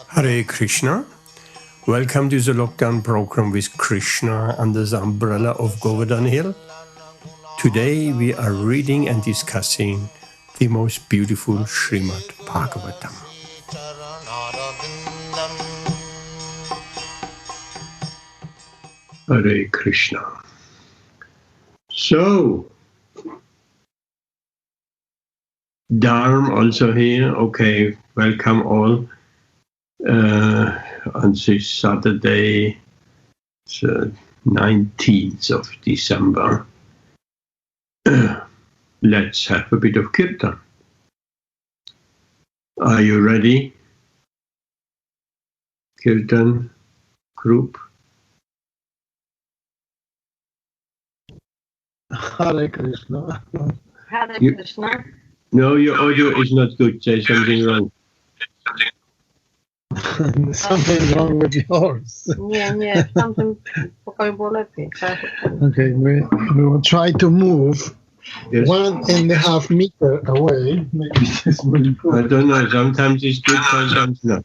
Hare Krishna. Welcome to the lockdown program with Krishna under the umbrella of Govardhan Hill. Today we are reading and discussing the most beautiful Śrīmad-Bhāgavatam. Hare Krishna. So, Dharm also here. Okay, welcome all. On this Saturday, the 19th of December, let's have a bit of Kirtan. Are you ready? Kirtan group? Hare Krishna. Hare Krishna. No, your audio is not good. Say something wrong. Something wrong with yours. Nie, w tamtym pokoju było lepiej. Okay, we will try to move 1.5 meters away. Maybe this will improve. I don't know. Sometimes it's good, sometimes not.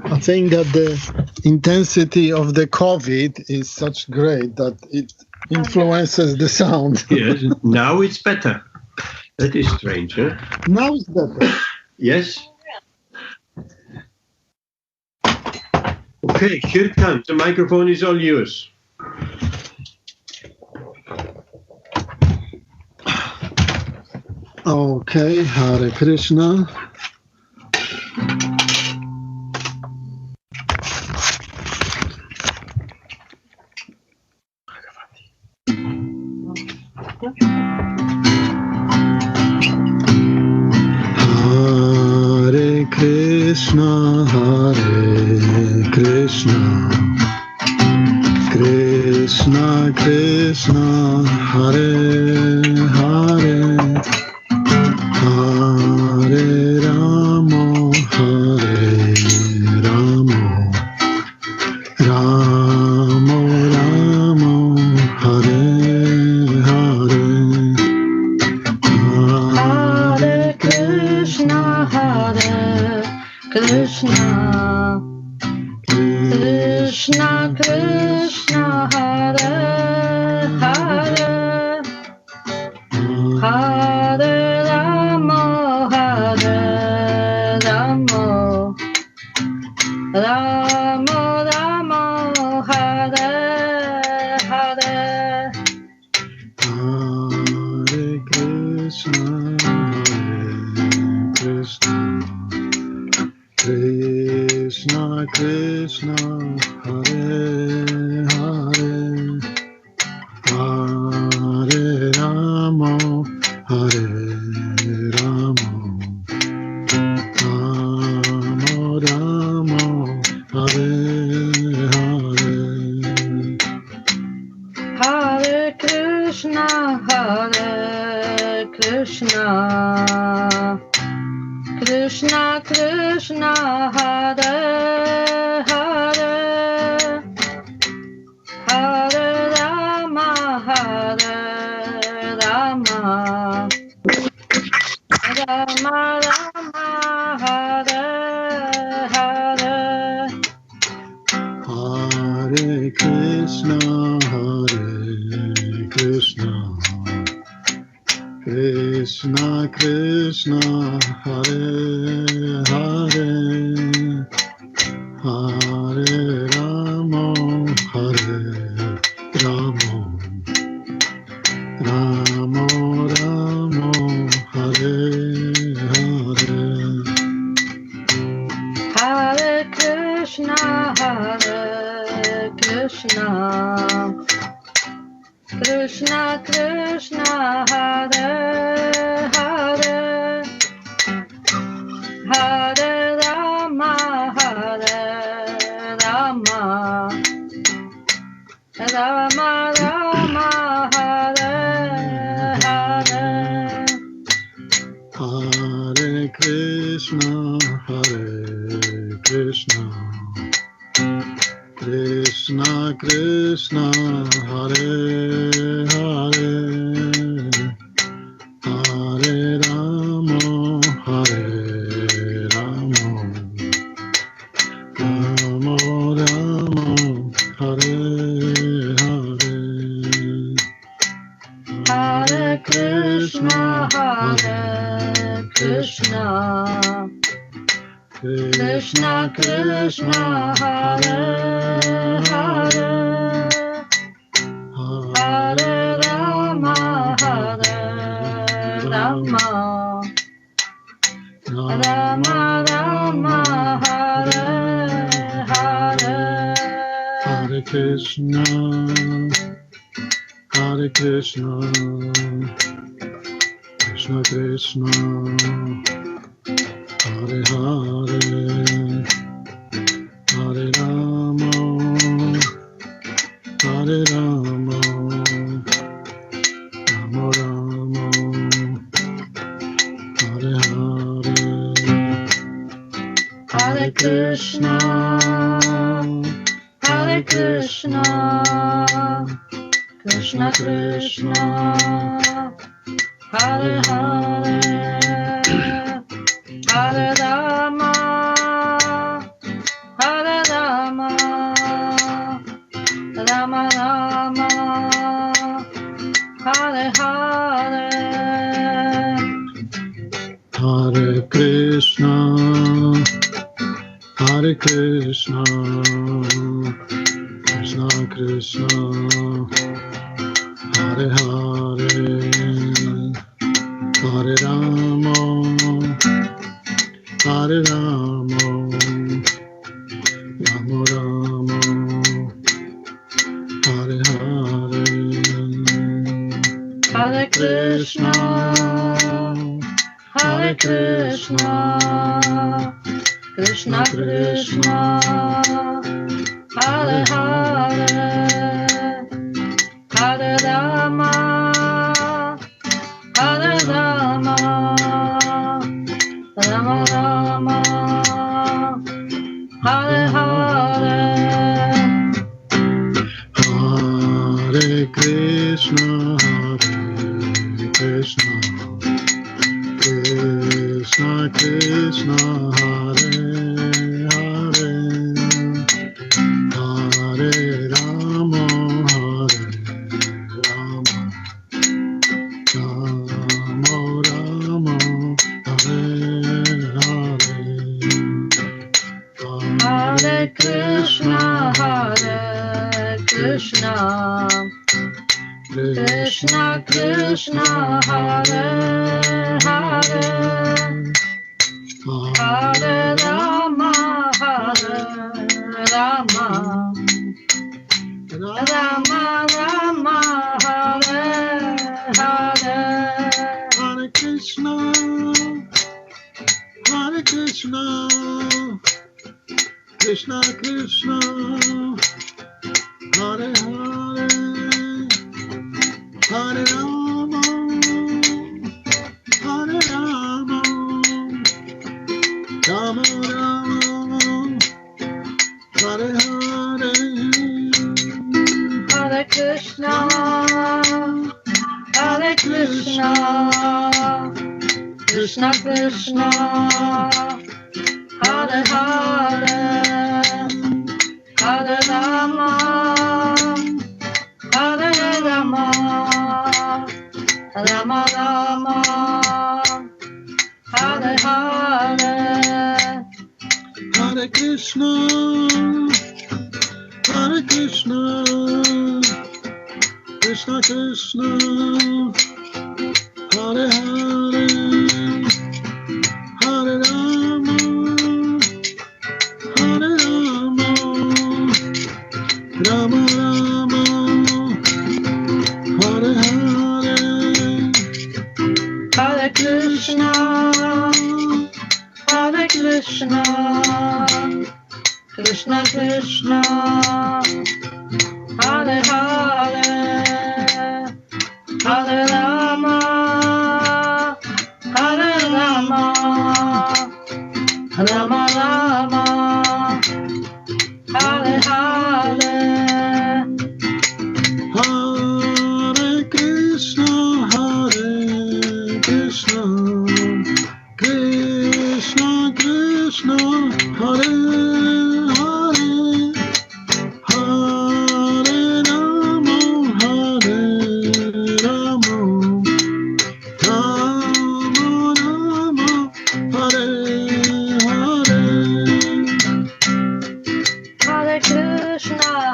I think that the intensity of the COVID is such great that it influences the sound. Yes, now it's better. That is strange, huh? Now it's better. Yes? Okay, Kirtan, the microphone is all yours. Okay, Hare Krishna. Hare Krishna, Hare Krishna, Krishna Krishna, Hare Hare, Hare Rama, Hare Rama, Rama Rama, Hare Hare, Hare Krishna, Hare Krishna, Krishna Krishna, Hare Hare, Hare Rama, Hare Rama, Rama Rama, Hare Hare. Hare Krishna, Hare Krishna, Krishna Krishna, Hare Hare, Hare Rama, Hare Rama, Rama Rama, Hare Hare. Hare Krishna, Hare Krishna, Krishna Krishna, Hare Hare, Hare Rama, Hare Rama, Rama Rama, Hare Hare. Hare Krishna, Hare Krishna, Krishna Krishna, Hare Hare, Hare Rama, Hare Rama, Rama Rama, Hare Hare. Hare Krishna, Hare Krishna, Krishna Krishna, Hare Hare, Hare Rama, Hare Rama, Rama Rama, Hare Hare. Hare Krishna, Hare Krishna, Krishna Krishna, Hare Hare, Hare Rama, Hare Rama, Rama Rama, Hare Hare, Hare Krishna, Hare Krishna, Krishna Krishna, Hare Hare, Hare Rama, Hare Rama, Rama Rama, Hare Hare. Hare Krishna, Hare Krishna, Krishna Krishna, Hare Hare, Hare Rama, Hare Rama, Rama Rama, Hare Hare, Hare Krishna, Hare Krishna, Krishna Krishna, Hare Hare, Hare Rama, Hare Rama, Rama Rama, Hare Hare. Hare Krishna, Hare Krishna, Krishna Krishna, Hare Hare, Hare Rama, Hare Rama, Rama Rama, Hare Hare, Hare Krishna, Hare Krishna, Krishna Krishna, Hare Hare, Hare Rama, Hare Rama, Rama Rama, Hare Hare. Hare Krishna, Hare Krishna, Krishna Krishna, Hare Hare, Hare Rama, Hare Rama, Rama Rama, Hare Hare, Hare Krishna, Hare Krishna, Krishna Krishna, Hare Hare, Hare Rama, Hare Rama, Rama Rama, Hare Hare. Hare Krishna, Hare Krishna, Krishna Krishna, Hare Hare, Hare Rama, Hare Rama, Rama Rama, Hare Hare, Hare Krishna, Hare Krishna, Krishna Krishna, Hare Hare, Hare Rama, Hare Rama, Rama Rama, Hare Hare. Hare Krishna, Hare Krishna, Krishna Krishna, Hare Hare, Hare Rama, Hare Rama, Rama Rama, Hare Hare, Hare Krishna, Hare Krishna, Krishna Krishna, Hare Hare, Hare Rama, Hare Rama, Rama Rama, Hare Hare. Krishna,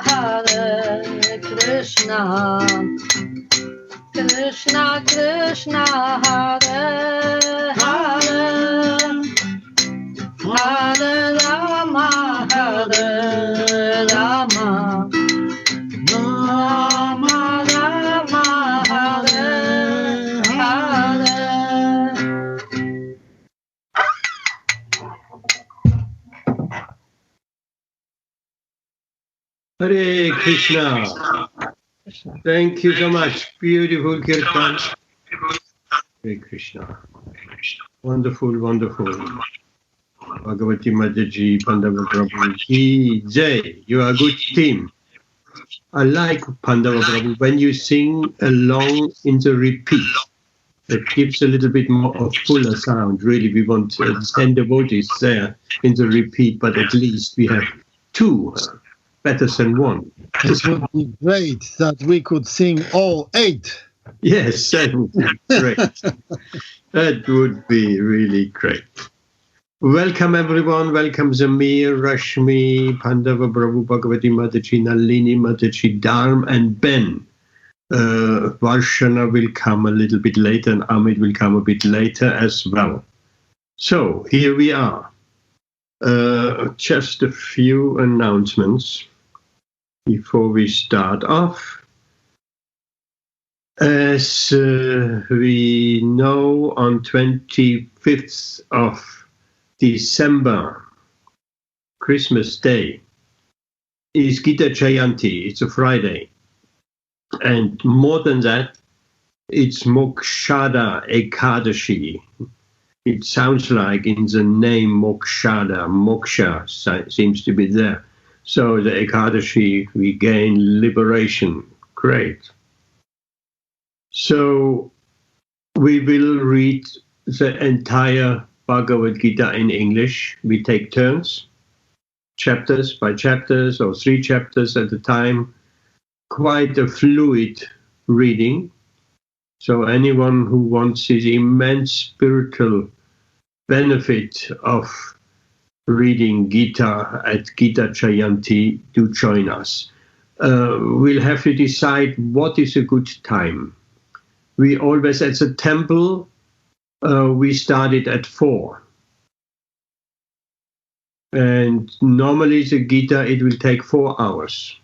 Hare Krishna Krishna Hare Hare Hare Rama Hare Rama Rama Rama Hare Hare. Hare Krishna. Thank you so much. Beautiful Kirtan. Hare Krishna. Wonderful, wonderful. Bhagavati Mataji, Pandava Prabhu Ki Jai. You are a good team. I like Pandava Prabhu when you sing along in the repeat. It gives a little bit more of fuller sound. Really, we want 10 devotees there in the repeat, but at least we have two. Better than one. It would be great that we could sing all 8. Yes, that would be great. That would be really great. Welcome everyone. Welcome Zamir, Rashmi, Pandava Prabhu, Bhagavati Mataji, Nalini Mataji, Dharm, and Ben. Varshana will come a little bit later, and Amit will come a bit later as well. So here we are. Just a few announcements before we start off. As we know, on 25th of December, Christmas Day, is Gita Jayanti. It's a Friday. And more than that, it's Mokshada Ekadashi. It sounds like in the name Mokshada, Moksha seems to be there. So the Ekadashi, we gain liberation. Great. So we will read the entire Bhagavad Gita in English. We take turns, chapters by chapters, or 3 chapters at a time. Quite a fluid reading. So anyone who wants this immense spiritual benefit of reading Gita at Gita Jayanti, do join us. We'll have to decide what is a good time. We always, at the temple, we started at 4. And normally the Gita, it will take 4 hours.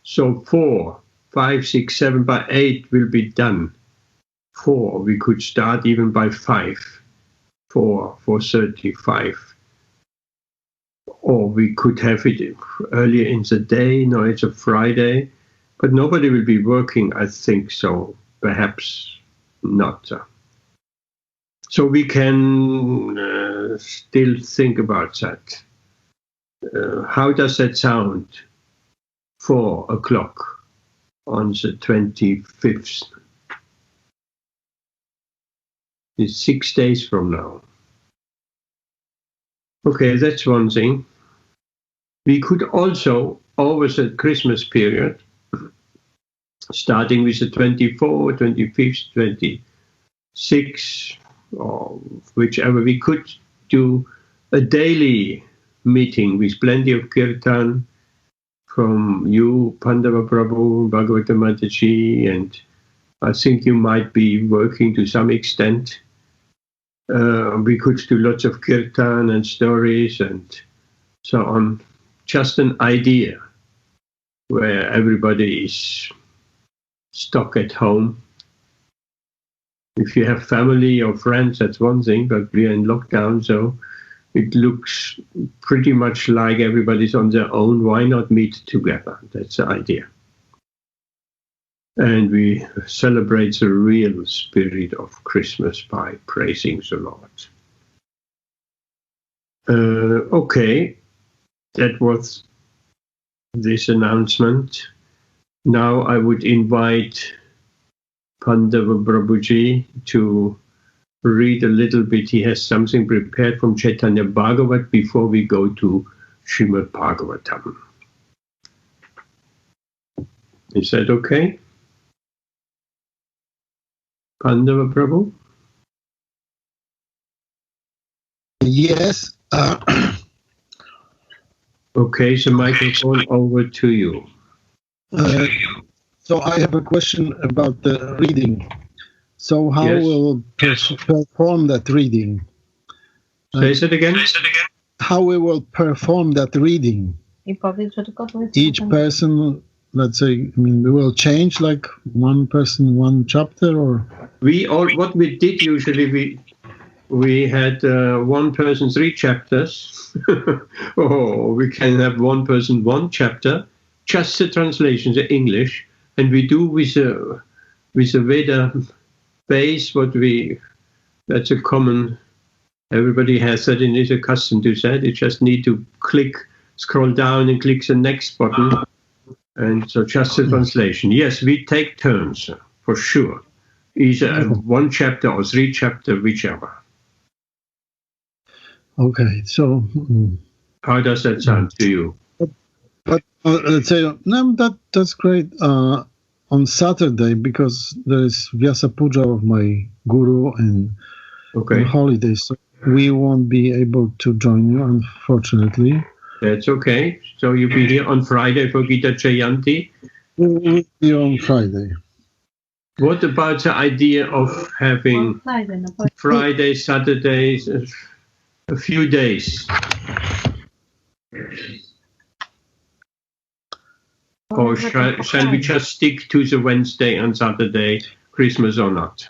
So 4, 5, 6, 7, by 8 will be done. 4, we could start even by 5, 4:35. Or we could have it earlier in the day. No, it's a Friday. But nobody will be working, I think, so perhaps not. So we can still think about that. How does that sound? 4 o'clock on the 25th. It's 6 days from now. Okay, that's one thing. We could also, over the Christmas period, starting with the 24th, 25th, 26th, or whichever, we could do a daily meeting with plenty of Kirtan from you, Pandava Prabhu, Bhagavata Mataji, and I think you might be working to some extent. We could do lots of Kirtan and stories and so on. Just an idea where everybody is stuck at home. If you have family or friends, that's one thing, but we are in lockdown, so it looks pretty much like everybody's on their own. Why not meet together? That's the idea. And we celebrate the real spirit of Christmas by praising the Lord. Okay, that was this announcement. Now I would invite Pandava Prabhuji to read a little bit. He has something prepared from Caitanya Bhagavat before we go to Śrīmad-Bhāgavatam. Is that okay? Pandava Prabhu? Yes. Okay, so microphone over to you. So I have a question about the reading. So how Yes. will perform that reading? Say it again. How we will perform that reading? Each person, let's say, we will change like one person, one chapter, or What we did usually, we had one person 3 chapters. Or we can have one person 1 chapter, just the translation, the English, and we do with a Veda base that's a common. Everybody has that and is accustomed to that. You just need to scroll down and click the next button. And so just the translation. Yes, we take turns, for sure. Either 1 chapter or 3 chapter, whichever. Okay, so How does that sound to you? but let's say that's great. On Saturday, because there is Vyasa Puja of my guru and holidays, so we won't be able to join you, unfortunately. That's okay. So you'll be here on Friday for Gita Jayanti? We'll be on Friday. What about the idea of having Friday, Saturdays, a few days? Or shall we just stick to the Wednesday and Saturday, Christmas or not?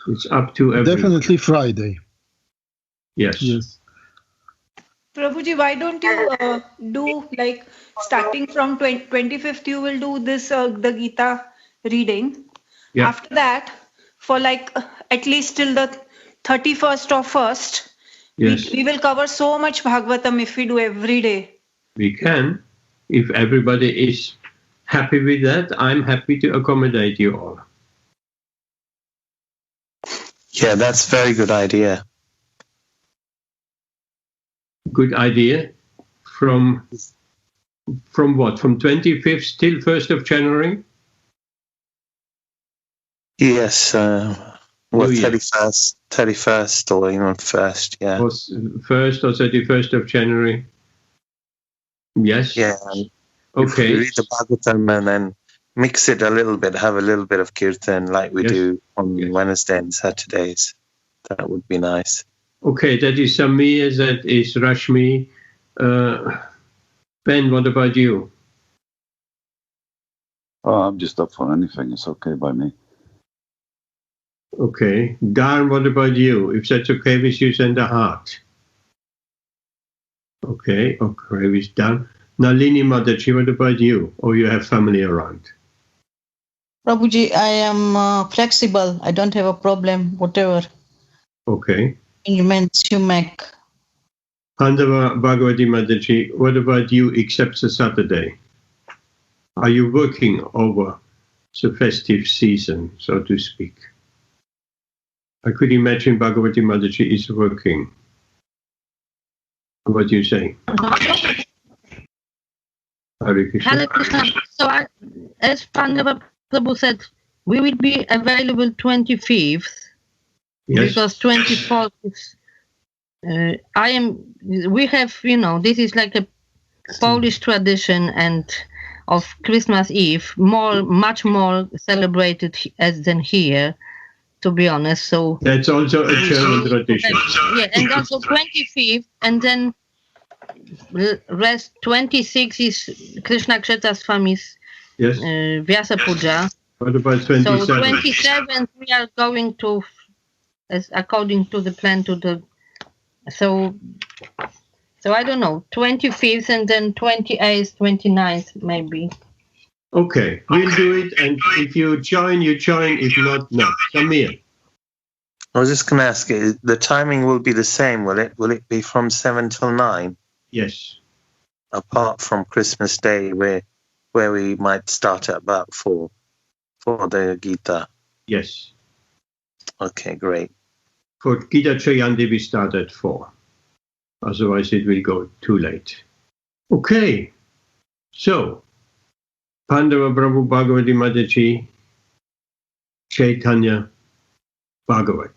It's up to everyone. Definitely Friday. Yes. Prabhuji, why don't you do like starting from 25th, you will do this, the Gita reading. Yeah. After that, for like at least till the 31st or 1st, Yes. we will cover so much Bhagavatam if we do every day. We can. If everybody is happy with that, I'm happy to accommodate you all. Yeah, that's a very good idea. Good idea. From what? From 25th till 1st of January? Yes, well, New Year. 31st or even 1st, yeah. Or 1st or 31st of January? Yes? Yeah. Okay. Read the Bhagavatam and then mix it a little bit, have a little bit of Kirtan like we do on Wednesday and Saturdays. That would be nice. Okay, that is Samir, that is Rashmi. Ben, what about you? Oh, I'm just up for anything. It's okay by me. Okay. Darn, what about you? If that's okay with you, send a heart. Okay with Dan. Nalini Mataji, what about you? Or you have family around? Prabhuji, I am flexible. I don't have a problem, whatever Okay. arrangements you make. Pandava Bhagavati Mataji, what about you except the Saturday? Are you working over the festive season, so to speak? I could imagine Bhagavati Mataji is working. What do you say? Hare Krishna. Hare Krishna. So, as Pandava Prabhu said, we will be available 25th Yes. because 24th is. We have, this is like a Polish tradition and of Christmas Eve, much more celebrated than here, to be honest. So That's also a German tradition. yeah, and also 25th, and then rest 26 is Krishna Kshetra Swami's Yes. Vyasa Puja. What about So 27? 27th we are going to, as according to the plan, to the so I don't know, 25th and then 28th, 29th maybe. Okay, we'll do it, and if you join, you join. If not, no. Samir. I was just going to ask you, the timing will be the same, will it? Will it be from 7 till 9? Yes. Apart from Christmas Day, where we might start at about 4 for the Gita? Yes. Okay, great. For Gita Jayanti, we start at 4. Otherwise, it will go too late. Okay. So, Pandava Prabhu Bhagavati Mataji, Caitanya, Bhagavat.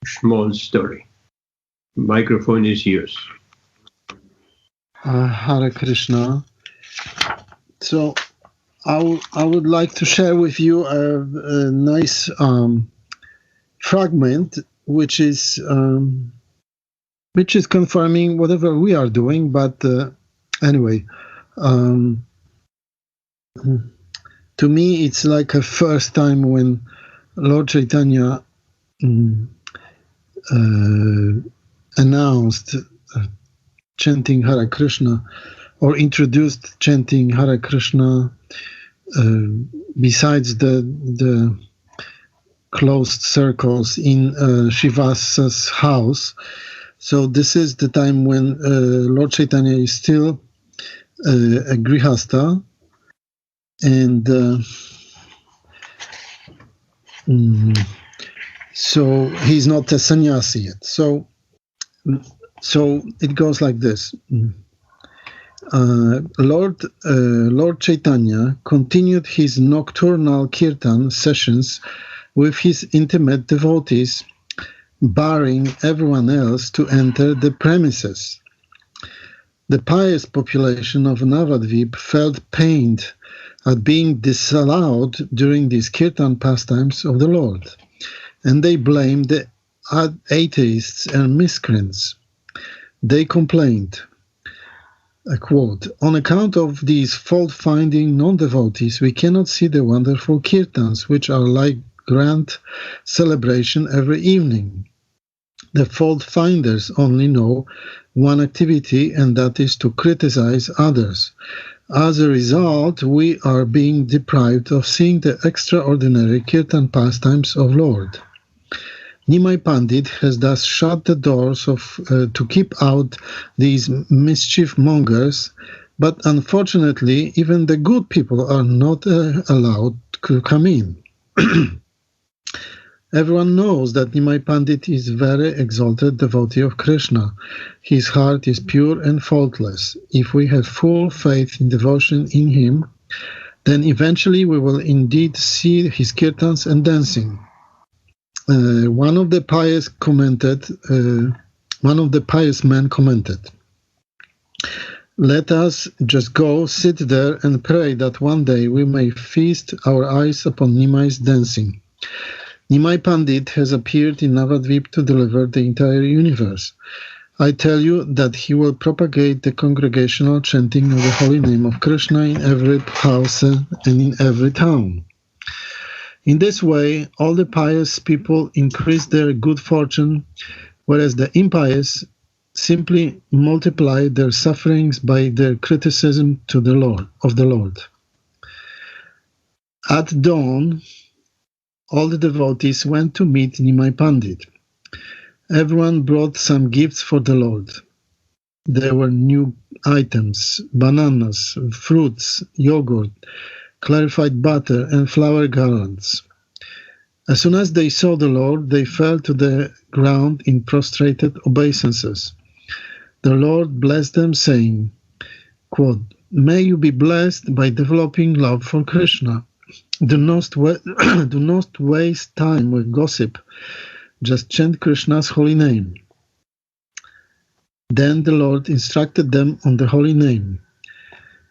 Small story. Microphone is yours. Hare Krishna. So, I would like to share with you a nice fragment, which is confirming whatever we are doing. But anyway, to me, it's like a first time when Lord Chaitanya announced chanting Hare Krishna, or introduced chanting Hare Krishna besides the closed circles in Shivasa's house. So this is the time when Lord Chaitanya is still a grihasta, and so he's not a sannyasi yet. So it goes like this. Lord Chaitanya continued his nocturnal kirtan sessions with his intimate devotees, barring everyone else to enter the premises. The pious population of Navadvip felt pained at being disallowed during these kirtan pastimes of the Lord, and they blamed the atheists and miscreants. They complained, I quote, "On account of these fault-finding non-devotees, we cannot see the wonderful kirtans, which are like grand celebration every evening. The fault-finders only know one activity, and that is to criticize others. As a result, we are being deprived of seeing the extraordinary kirtan pastimes of Lord. Nimai Pandit has thus shut the doors to keep out these mischief mongers, but unfortunately, even the good people are not allowed to come in. Everyone knows that Nimai Pandit is a very exalted devotee of Krishna. His heart is pure and faultless. If we have full faith and devotion in him, then eventually we will indeed see his kirtans and dancing." One of the pious men commented, "Let us just go sit there and pray that one day we may feast our eyes upon Nimai's dancing. Nimai Pandit has appeared in Navadvip to deliver the entire universe. I tell you that he will propagate the congregational chanting of the holy name of Krishna in every house and in every town. In this way, all the pious people increase their good fortune, whereas the impious simply multiply their sufferings by their criticism of the Lord. At dawn, all the devotees went to meet Nimai Pandit. Everyone brought some gifts for the Lord. There were new items, bananas, fruits, yogurt, clarified butter, and flower garlands. As soon as they saw the Lord, they fell to the ground in prostrated obeisances. The Lord blessed them, saying, quote, "May you be blessed by developing love for Krishna. Do not waste time with gossip. Just chant Krishna's holy name." Then the Lord instructed them on the holy name.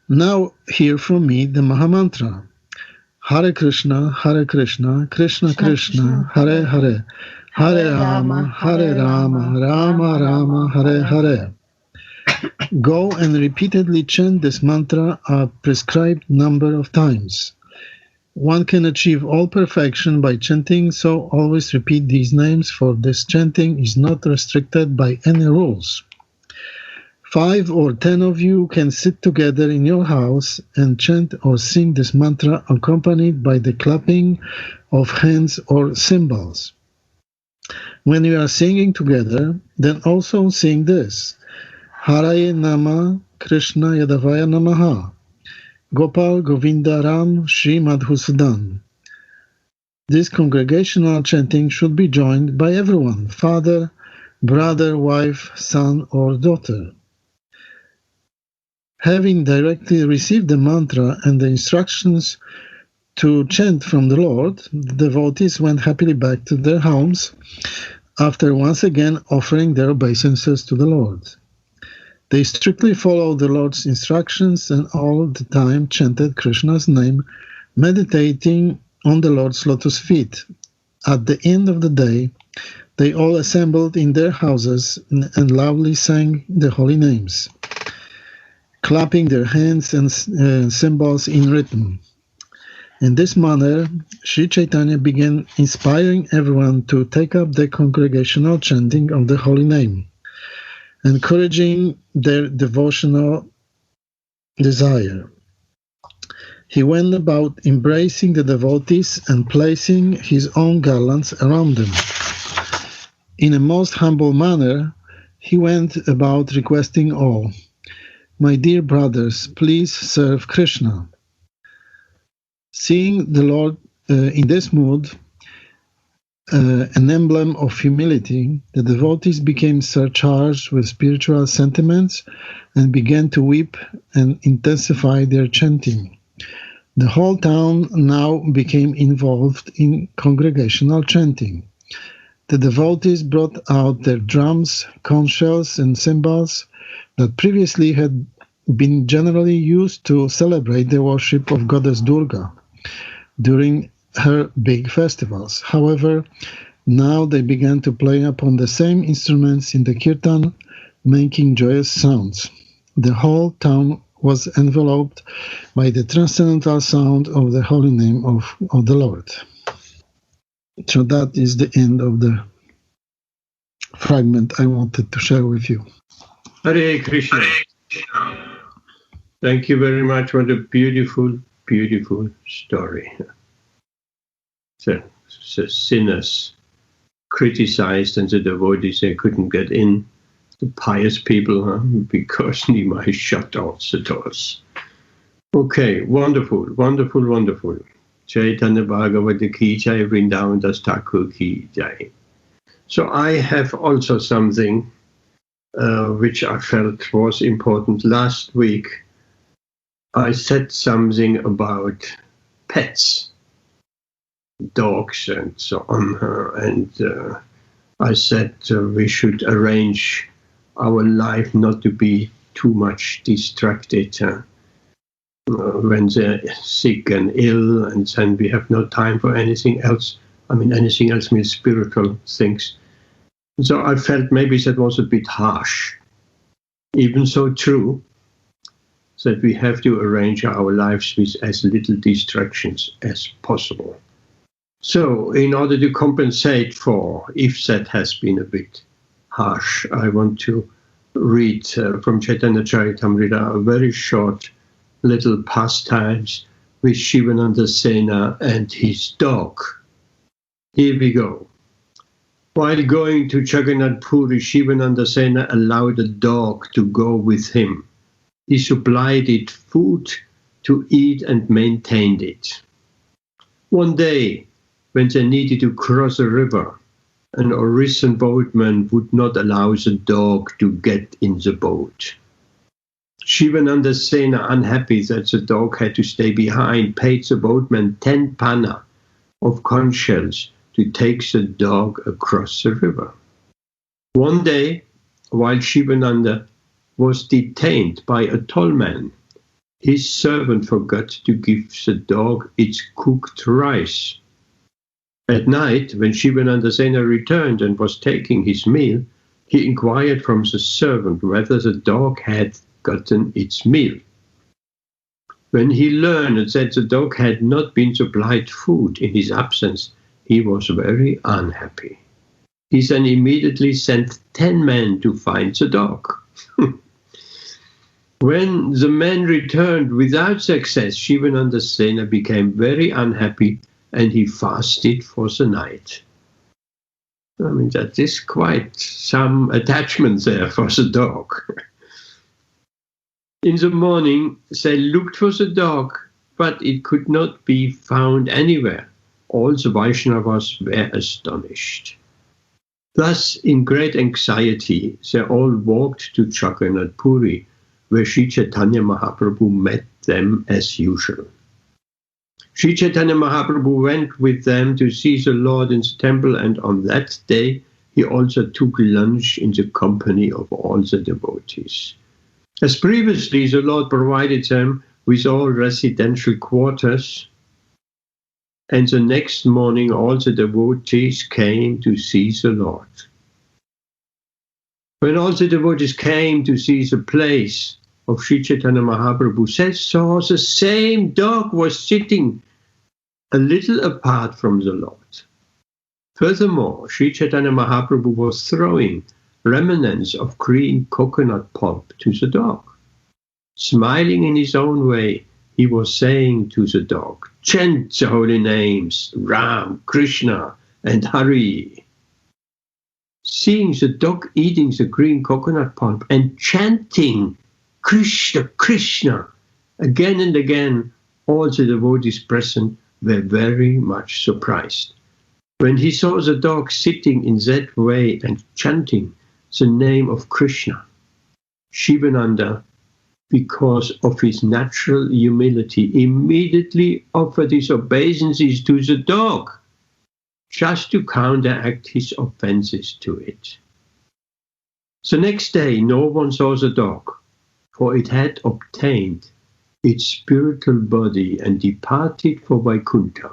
"Now hear from me the Mahamantra. Hare Krishna, Krishna Krishna, Hare Hare, Hare Rama, Rama Rama, Hare Hare." Go and repeatedly chant this mantra a prescribed number of times. One can achieve all perfection by chanting, so always repeat these names, for this chanting is not restricted by any rules. 5 or 10 of you can sit together in your house and chant or sing this mantra accompanied by the clapping of hands or cymbals. When you are singing together, then also sing this: Haraye Nama Krishna Yadavaya Namaha, Gopal Govinda Ram Shri Madhusudan, This congregational chanting should be joined by everyone, father, brother, wife, son, or daughter. Having directly received the mantra and the instructions to chant from the Lord, the devotees went happily back to their homes after once again offering their obeisances to the Lord. They strictly followed the Lord's instructions and all the time chanted Krishna's name, meditating on the Lord's lotus feet. At the end of the day, they all assembled in their houses and loudly sang the holy names, clapping their hands and cymbals in rhythm. In this manner, Sri Caitanya began inspiring everyone to take up the congregational chanting of the holy name, encouraging their devotional desire. He went about embracing the devotees and placing his own garlands around them. In a most humble manner, he went about requesting all, "My dear brothers, please serve Krishna." Seeing the Lord in this mood, an emblem of humility, the devotees became surcharged with spiritual sentiments and began to weep and intensify their chanting. The whole town now became involved in congregational chanting. The devotees brought out their drums, conch shells, and cymbals that previously had been generally used to celebrate the worship of Goddess Durga during her big festivals. However, now they began to play upon the same instruments in the Kirtan, making joyous sounds. The whole town was enveloped by the transcendental sound of the holy name of the Lord. So that is the end of the fragment I wanted to share with you. Hare Krishna. Thank you very much for the beautiful, beautiful story. The sinners criticized and the devotees, they couldn't get in. The pious people, because Nimai shut all the doors. Okay, wonderful, wonderful, wonderful. Chaitanya Bhagavata ki jai, Vrindavan Das Thakur ki jai. So I have also something which I felt was important. Last week I said something about pets, dogs and so on, and I said we should arrange our life not to be too much distracted when they're sick and ill, and then we have no time for anything else. I mean, anything else means spiritual things. So I felt maybe that was a bit harsh. Even so true, that we have to arrange our lives with as little distractions as possible. So in order to compensate for if that has been a bit harsh, I want to read from Chaitanya Charitamrita a very short little pastimes with Shivananda Sena and his dog. Here we go. While going to Jagannath Puri, Shivananda Sena allowed a dog to go with him. He supplied it food to eat and maintained it. One day, when they needed to cross a river, an Orissa boatman would not allow the dog to get in the boat. Shivananda Sena, unhappy that the dog had to stay behind, paid the boatman 10 panna of conch shells to take the dog across the river. One day, while Shivananda was detained by a tollman, his servant forgot to give the dog its cooked rice. At night, when Shivananda Sena returned and was taking his meal, he inquired from the servant whether the dog had gotten its meal. When he learned that the dog had not been supplied food in his absence, he was very unhappy. He then immediately sent 10 men to find the dog. When the men returned without success, Shivananda Sena became very unhappy and he fasted for the night. I mean, that is quite some attachment there for the dog. In the morning, they looked for the dog, but it could not be found anywhere. all the Vaishnavas were astonished. Thus, in great anxiety, they all walked to Jagannath Puri, where Sri Chaitanya Mahaprabhu met them as usual. Sri Chaitanya Mahaprabhu went with them to see the Lord in the temple, and on that day he also took lunch in the company of all the devotees. As previously, the Lord provided them with all residential quarters, and the next morning all the devotees came to see the Lord. When all the devotees came to see the place of Sri Chaitanya Mahaprabhu, they saw the same dog was sitting a little apart from the Lord. Furthermore, Sri Chaitanya Mahaprabhu was throwing remnants of green coconut pulp to the dog. Smiling in his own way, he was saying to the dog, "Chant the holy names, Ram, Krishna, and Hari." Seeing the dog eating the green coconut pulp and chanting Krishna, Krishna, again and again, all the devotees present were very much surprised. When he saw the dog sitting in that way and chanting the name of Krishna, Shivananda, because of his natural humility, immediately offered his obeisances to the dog, just to counteract his offenses to it. The next day, no one saw the dog, for it had obtained its spiritual body and departed for Vaikuntha,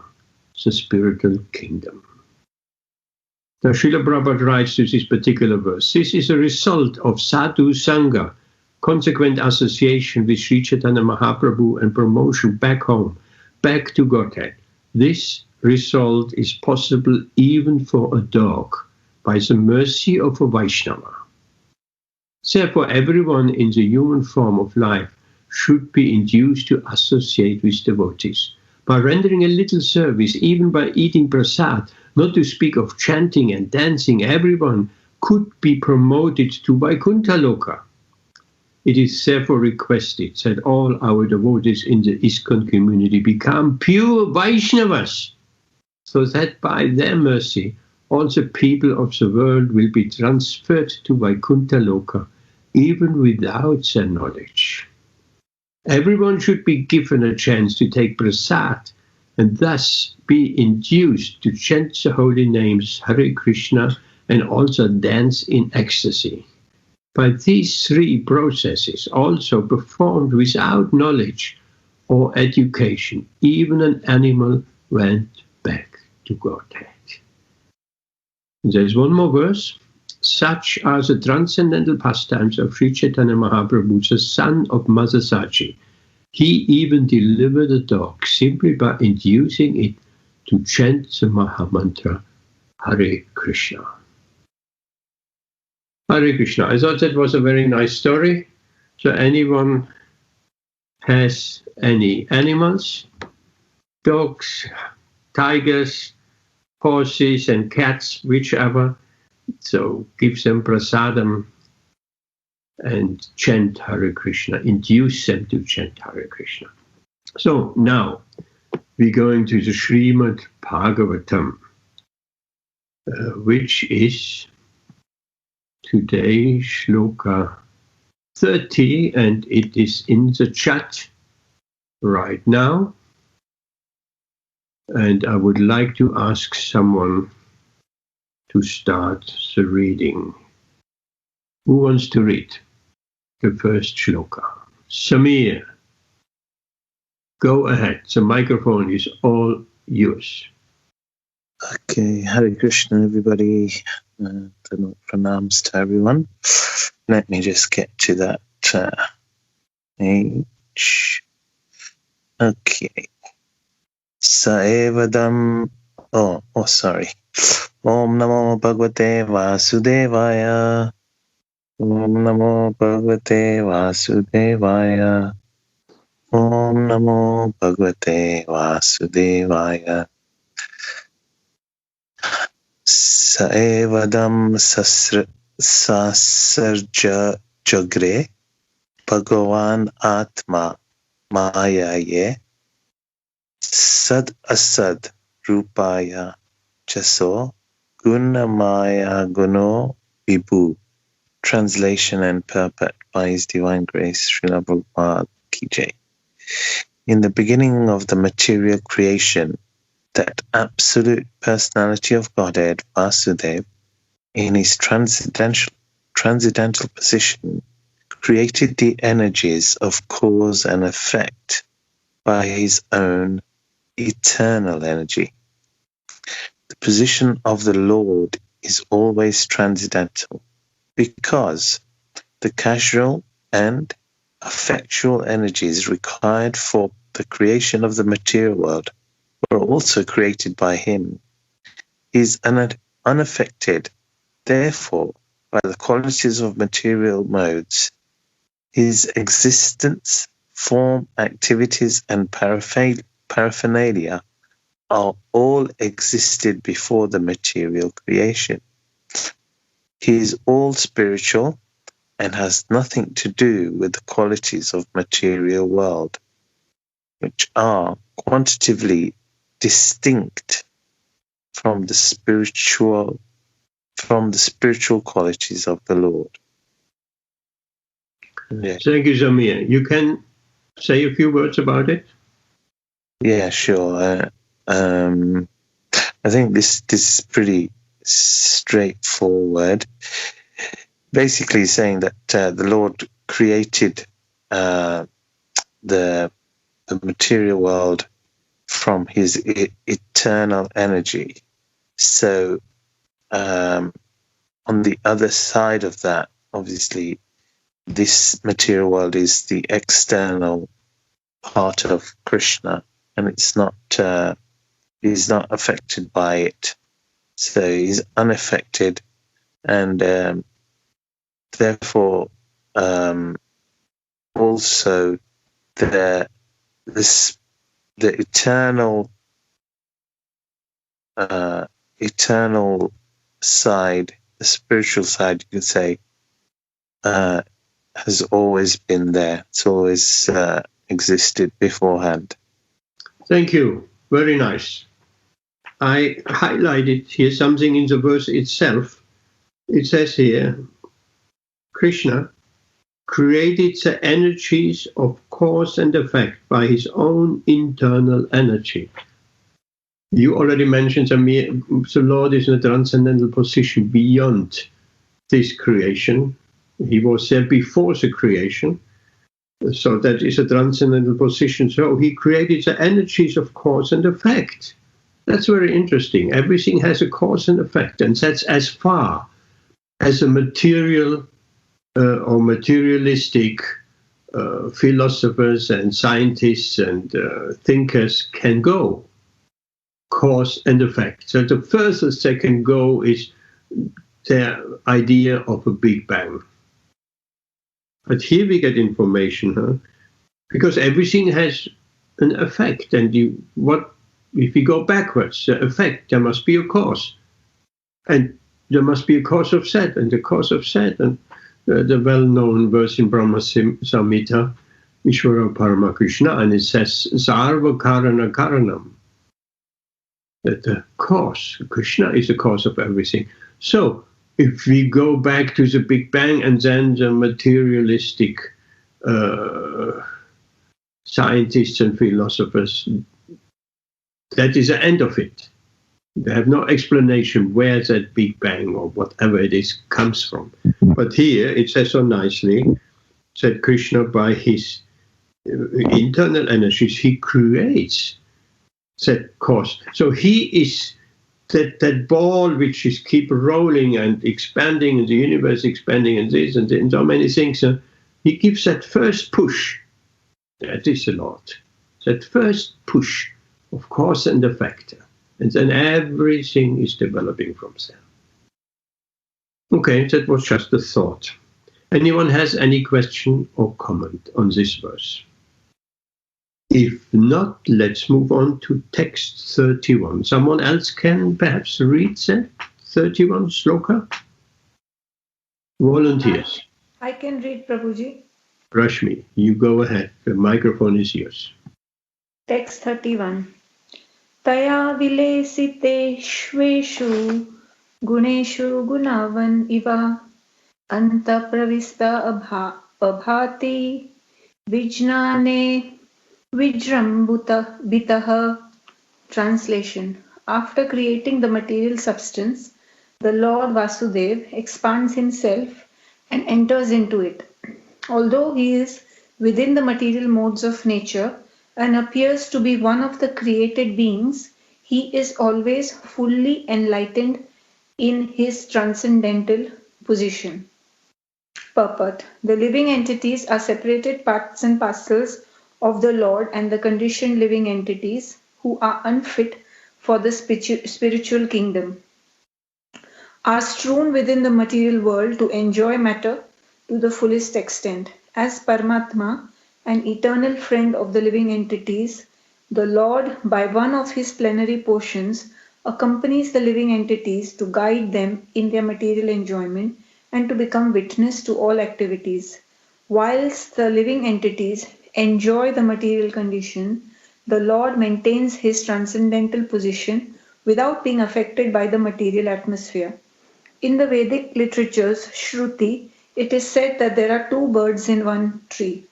the spiritual kingdom. Now, Srila Prabhupada writes to this particular verse, this is a result of sadhu sangha, consequent association with Sri Chaitanya Mahaprabhu and promotion back home, back to Godhead. This result is possible even for a dog by the mercy of a Vaishnava. Therefore, everyone in the human form of life should be induced to associate with devotees. By rendering a little service, even by eating prasad, not to speak of chanting and dancing, everyone could be promoted to Vaikuntha Loka. It is therefore requested that all our devotees in the ISKCON community become pure Vaishnavas, so that by their mercy all the people of the world will be transferred to Vaikuntha Loka, even without their knowledge. Everyone should be given a chance to take prasad and thus be induced to chant the holy names Hare Krishna and also dance in ecstasy. By these three processes, also performed without knowledge or education, even an animal went back to Godhead. There's one more verse. Such are the transcendental pastimes of Sri Chaitanya Mahaprabhu, the son of Mother Sachi. He even delivered a dog simply by inducing it to chant the Mahamantra Hare Krishna. Hare Krishna. I thought that was a very nice story. So anyone has any animals, dogs, tigers, horses and cats, whichever, so give them prasadam and chant Hare Krishna, induce them to chant Hare Krishna. So now we're going to the Śrīmad-Bhāgavatam, which is today shloka 30, and it is in the chat right now. And I would like to ask someone to start the reading. Who wants to read the first shloka? Samir, go ahead. The microphone is all yours. Okay, Hare Krishna, everybody. Pranams to everyone. Let me just get to that page. Okay. Saevadam. Sorry. Om Namo Bhagavate Vasudevaya. Om Namo Bhagavate Vasudevaya. Om Namo Bhagavate Vasudevaya. Saevadam sasarja jagre Bhagavan Atma Mayaye Sad Asad rupaya chaso gunamaya guno vibhu. Translation and purport by His Divine Grace, Srila Prabhupada Ki Jai. In the beginning of the material creation, that absolute personality of Godhead, Vasudev, in his transcendental position, created the energies of cause and effect by his own eternal energy. The position of the Lord is always transcendental, because the causal and effectual energies required for the creation of the material world were also created by him. He is unaffected, therefore, by the qualities of material modes. His existence, form, activities, and paraphernalia are all existed before the material creation. He is all spiritual and has nothing to do with the qualities of material world, which are quantitatively distinct from the spiritual qualities of the Lord. Yeah. Thank you, Zamir. You can say a few words about it? Yeah, sure. I think this is pretty straightforward. Basically saying that the Lord created the material world from his eternal energy. So on the other side of that, obviously, this material world is the external part of Krishna, and it's not he's not affected by it. So he's unaffected, and therefore also the eternal side, the spiritual side, you could say, has always been there. It's always existed beforehand. Thank you. Very nice. I highlighted here something in the verse itself. It says here, Krishna created the energies of cause and effect by his own internal energy. You already mentioned the Lord is in a transcendental position beyond this creation. He was there before the creation. So that is a transcendental position. So he created the energies of cause and effect. That's very interesting. Everything has a cause and effect, and that's as far as a material or materialistic philosophers and scientists and thinkers can go. Cause and effect. So the furthest they can go is their idea of a Big Bang. But here we get information, because everything has an effect, and if you go backwards, the effect, there must be a cause, and there must be a cause of that, and the cause of that, and the well-known verse in Brahma Samhita, Ishvara Parama Krishna, and it says Sarva Karana Karanam, that the cause, Krishna is the cause of everything. So if we go back to the Big Bang and then the materialistic scientists and philosophers, that is the end of it. They have no explanation where that Big Bang or whatever it is comes from. But here it says so nicely that Krishna, by his internal energies, he creates that cause. So he is that ball which is keep rolling and expanding, and the universe expanding, and this and so many things. He gives that first push. That is a lot. That first push of cause and effect. And then everything is developing from there. Okay, that was just a thought. Anyone has any question or comment on this verse? If not, let's move on to text 31. Someone else can perhaps read that 31 sloka? Volunteers. I can read, Prabhuji. Rashmi, you go ahead. The microphone is yours. Text 31. Taya vilesiteshveshu guneshu gunavan iva anta pravista abhati vijnane vijrambuta bitaha. Translation. After creating the material substance, the Lord Vasudev expands himself and enters into it. Although he is within the material modes of nature and appears to be one of the created beings, he is always fully enlightened in his transcendental position. Purport. The living entities are separated parts and parcels of the Lord, and the conditioned living entities who are unfit for the spiritual kingdom are strewn within the material world to enjoy matter to the fullest extent. As Paramatma, an eternal friend of the living entities, the Lord, by one of his plenary portions, accompanies the living entities to guide them in their material enjoyment and to become witness to all activities. Whilst the living entities enjoy the material condition, the Lord maintains his transcendental position without being affected by the material atmosphere. In the Vedic literatures, Shruti, it is said that there are two birds in one tree.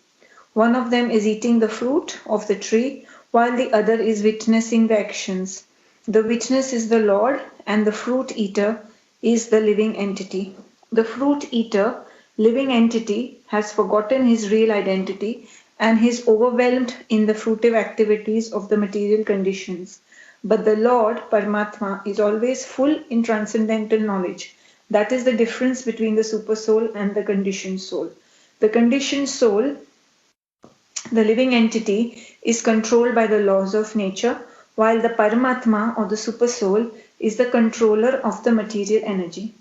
One of them is eating the fruit of the tree, while the other is witnessing the actions. The witness is the Lord, and the fruit eater is the living entity. The fruit eater, living entity, has forgotten his real identity and is overwhelmed in the fruitive activities of the material conditions. But the Lord, Paramatma, is always full in transcendental knowledge. That is the difference between the supersoul and the conditioned soul. The conditioned soul, the living entity, is controlled by the laws of nature, while the Paramatma or the supersoul is the controller of the material energy.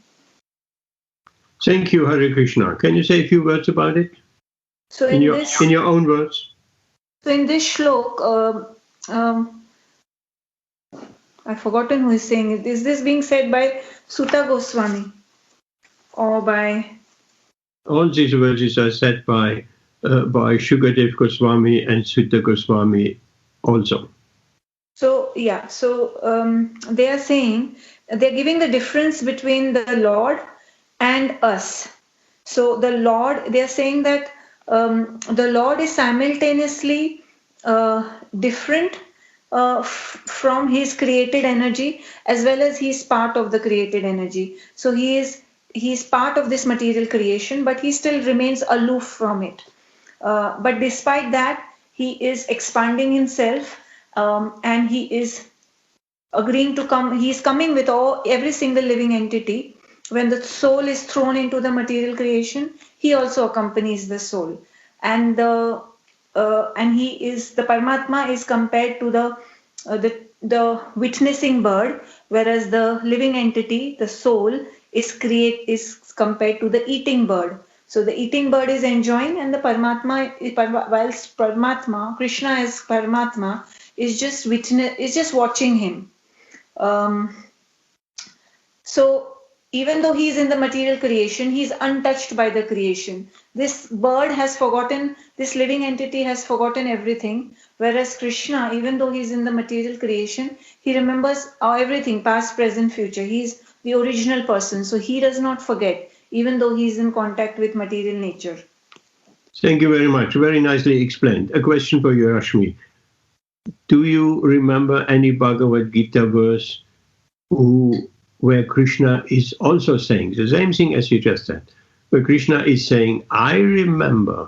Thank you, Hare Krishna. Can you say a few words about it? So in your own words. So in this shlok, I've forgotten who is saying it. Is this being said by Sutta Goswami or by? All these verses are said by Shukadev Goswami and Sutta Goswami also. So yeah, they are saying they're giving the difference between the Lord and us. So the Lord, they are saying that the Lord is simultaneously different from his created energy, as well as he is part of the created energy. So he is part of this material creation, but he still remains aloof from it. But despite that, he is expanding himself, and he is agreeing to come. He is coming with every single living entity. When the soul is thrown into the material creation, he also accompanies the soul, and the Paramatma is compared to the witnessing bird, whereas the living entity, the soul, is compared to the eating bird. So the eating bird is enjoying, and the Paramatma, whilst Paramatma, Krishna as Paramatma, is just watching him. So even though he is in the material creation, he is untouched by the creation. This bird has forgotten, this living entity has forgotten everything, whereas Krishna, even though he is in the material creation, he remembers everything, past, present, future. He is the original person, so he does not forget, even though he is in contact with material nature. Thank you very much. Very nicely explained. A question for you, Rashmi. Do you remember any Bhagavad Gita verse where Krishna is also saying the same thing as you just said, where Krishna is saying, I remember,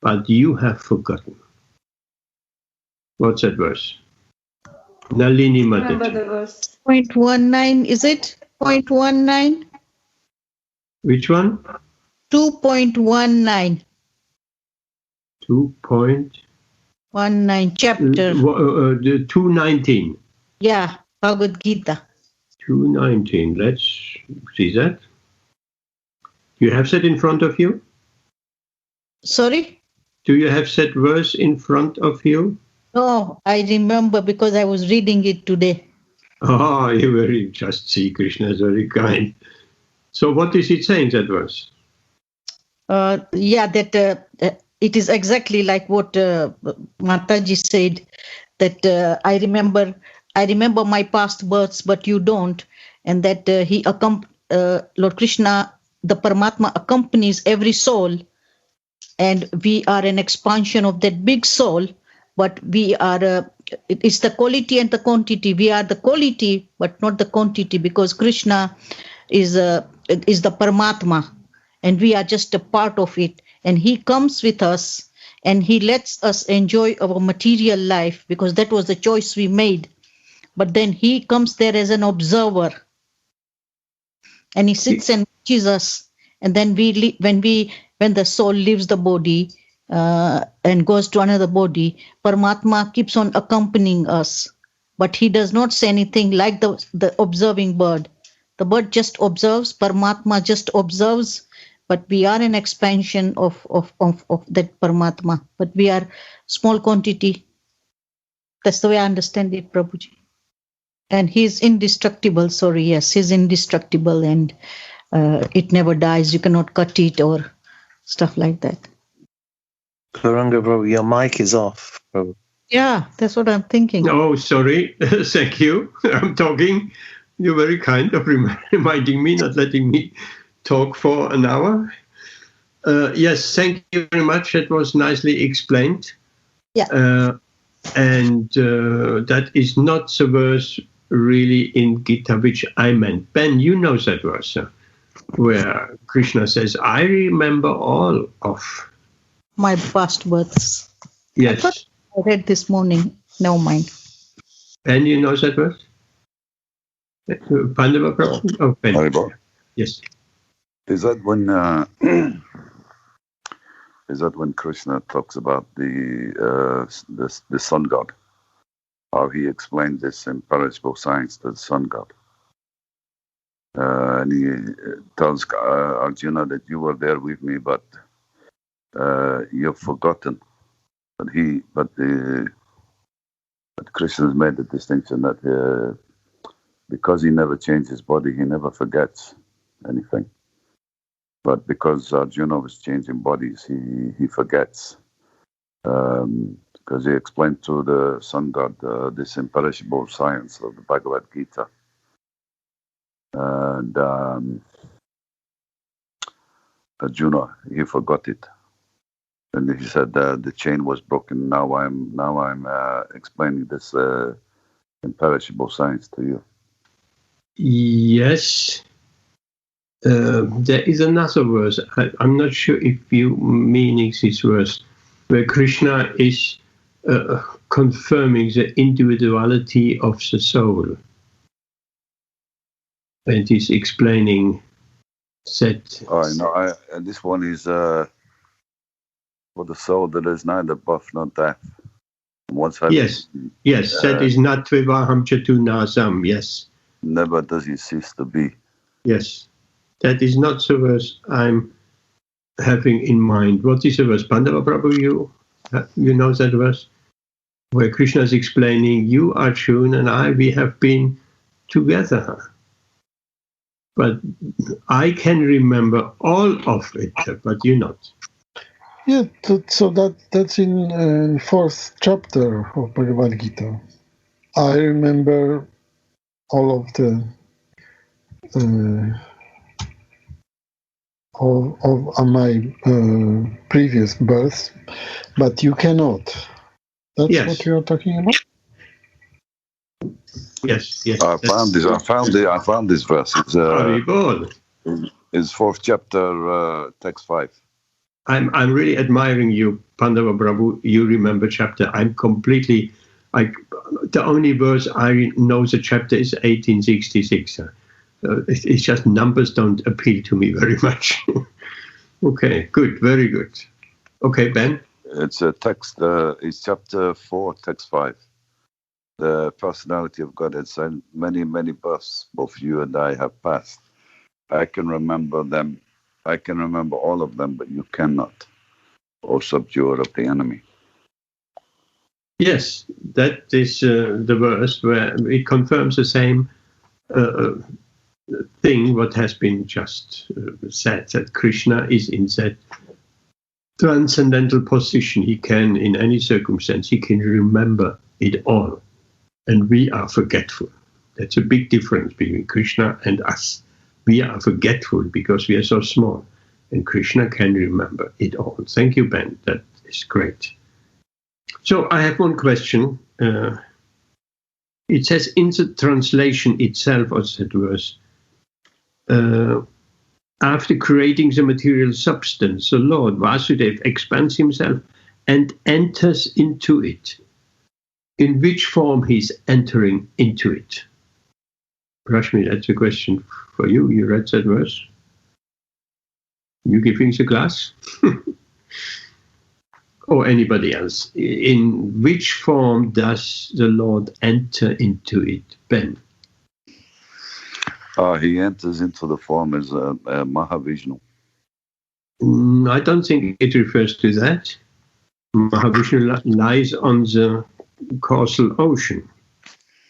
but you have forgotten? What's that verse? Nalini Mataji. Remember the verse. 0.19, is it? 0.19? Which one? 2.19. 2.19 chapter. 219. Yeah, Bhagavad Gita. 219. Let's see that. You have that in front of you? Sorry? Do you have that verse in front of you? No, I remember because I was reading it today. Oh, you very just see, Krishna is very kind. So what is it saying, that verse? That it is exactly like what Mataji said, that I remember I remember my past births, but you don't. And that Lord Krishna, the Paramatma, accompanies every soul. And we are an expansion of that big soul, but we are, it's the quality and the quantity. We are the quality, but not the quantity, because Krishna is the Paramatma, and we are just a part of it. And he comes with us, and he lets us enjoy our material life, because that was the choice we made. But then he comes there as an observer, and he sits and watches us. And then when the soul leaves the body and goes to another body, Paramatma keeps on accompanying us. But he does not say anything like the observing bird. The bird just observes, Paramatma just observes, but we are an expansion of that Paramatma. But we are small quantity. That's the way I understand it, Prabhuji. And he's indestructible, he's indestructible, and it never dies. You cannot cut it or stuff like that. Gauranga Prabhu, your mic is off, Prabhu. Yeah, that's what I'm thinking. Oh, sorry. Thank you. I'm talking. You're very kind of reminding me, not letting me talk for an hour. Yes, thank you very much. It was nicely explained. Yeah. And that is not the verse really in Gita which I meant. Ben, you know that verse where Krishna says, I remember all of my past births. Yes. I read this morning. No mind. Ben, you know that verse? Pandava Prabhu? Oh, Ben. Yes. Is that when Krishna talks about the sun god? How he explained this imperishable science to the sun god? And he tells Arjuna that you were there with me, but you've forgotten. But Krishna has made the distinction that because he never changed his body, he never forgets anything. But because Arjuna was changing bodies, he forgets. Because he explained to the sun god this imperishable science of the Bhagavad Gita. And Arjuna, he forgot it. And he said the chain was broken. Now I'm explaining this imperishable science to you. Yes. There is another verse. I'm not sure if you meaning this verse, where Krishna is confirming the individuality of the soul. And he's explaining that. Oh, no, this one is for the soul that is neither birth nor death. Yes, that is not Tvivaham Chatunasam, yes. Never does he cease to be. Yes, that is not the verse I'm having in mind. What is the verse? Pandava Prabhu, you know that verse? Where Krishna is explaining, you Arjuna and we have been together. But I can remember all of it, but you not. Yeah, so that's in fourth chapter of Bhagavad Gita. I remember all of the of my previous births, but you cannot. That's what you are talking about. Yes. I found this verse. It's fourth chapter, text 5. I'm really admiring you, Pandava Prabhu. You remember chapter. I'm completely the only verse I know the chapter is 1866. It's just numbers don't appeal to me very much. Okay, good, very good. Okay, Ben. It's a text. It's chapter 4, text 5. The personality of God had said, many births both you and I have passed. I can remember them. I can remember all of them, but you cannot. O subduer of the enemy. Yes, that is the verse where it confirms the same thing what has been just said, that Krishna is in that transcendental position. He can, in any circumstance, he can remember it all. and we are forgetful. That's a big difference between Krishna and us. We are forgetful because we are so small, and Krishna can remember it all. Thank you, Ben. That is great. So I have one question. It says in the translation itself of that verse, after creating the material substance, the Lord Vasudeva expands himself and enters into it. In which form he's entering into it? Rashmi, that's a question for you. You read that verse? You giving the class? Or anybody else? In which form does the Lord enter into it, Ben? He enters into the form as Mahavishnu. I don't think it refers to that. Mahavishnu lies on the causal ocean.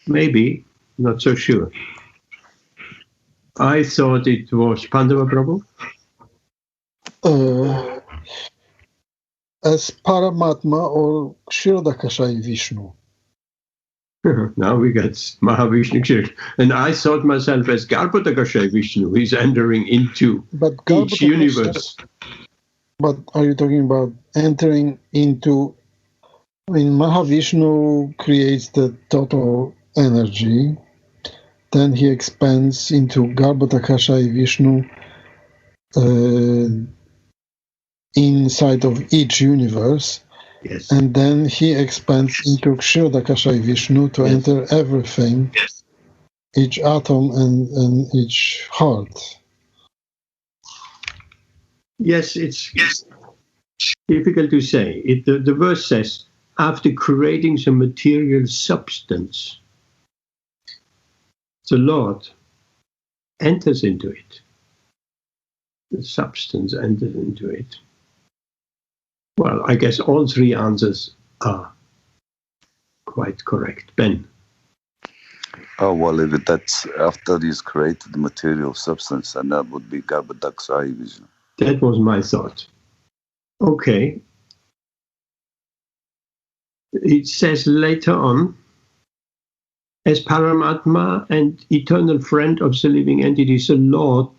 Maybe, not so sure. I thought it was Pandava Prabhu. As Paramatma or Kshirodakashayi Vishnu. Now we got Mahavishnu. And I thought myself as Garbhodakashayi Vishnu. He's entering into each universe. But are you talking about entering into... I mean, Mahavishnu creates the total energy. Then he expands into Garbhodakashayi Vishnu inside of each universe. Yes. And then he expands into Kshirodakashayi Vishnu to enter everything, each atom and each heart. Yes, it's difficult to say. The verse says, after creating the material substance, the Lord enters into it. The substance enters into it. Well, I guess all three answers are quite correct. Ben? Oh, well, if that's after he's created the material substance, then that would be Garbhodakashayi Vishnu. That was my thought. Okay. It says later on, as Paramatma and eternal friend of the living entities, the Lord,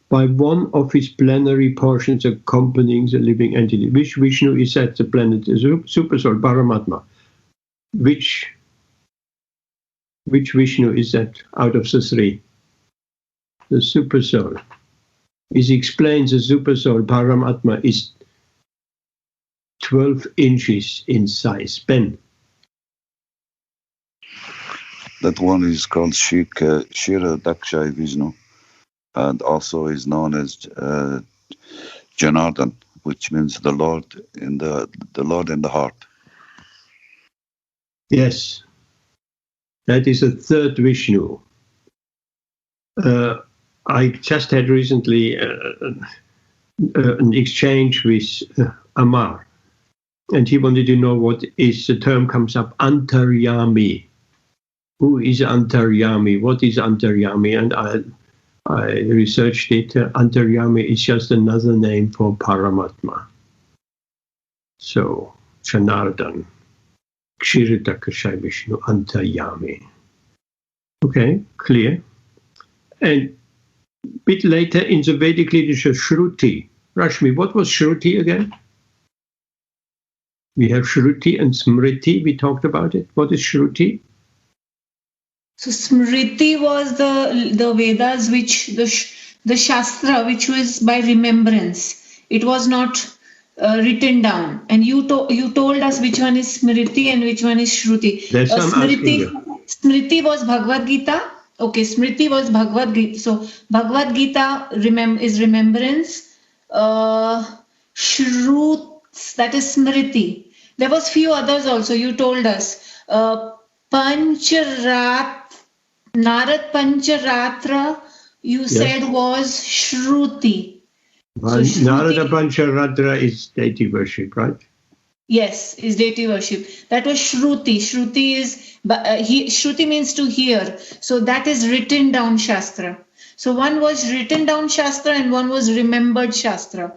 by one of his plenary portions accompanying the living entity. Which Vishnu is that? The planet, the super soul, Paramatma. Which Vishnu is that out of the three? The super soul. It explains the super soul, Paramatma, is 12 inches in size. Ben? That one is called Kshirodakashayi Vishnu, and also is known as Janardhan, which means the Lord in the Lord in the heart. Yes, that is a third Vishnu. I just had recently an exchange with Amar, and he wanted to know what is the term comes up, Antaryami. Who is Antaryami? What is Antaryami? And I researched it. Antaryami is just another name for Paramatma. So, Janardhan, Kshirodakashayi Vishnu, Antaryami. Okay, clear. And a bit later in the Vedic literature, Shruti. Rashmi, what was Shruti again? We have Shruti and Smriti. We talked about it. What is Shruti? So Smriti was the Vedas, which the Shastra, which was by remembrance. It was not written down. And you told us which one is Smriti and which one is Shruti. Smriti was Bhagavad Gita. Okay, Smriti was Bhagavad Gita. So Bhagavad Gita is remembrance. Shruts, that is Smriti. There was few others also. You told us. Narad Pancharatra, you said was Shruti. So Narada Pancharatra is deity worship, right? Yes, is deity worship. That was Shruti. Shruti means to hear. So that is written down Shastra. So one was written down Shastra and one was remembered Shastra.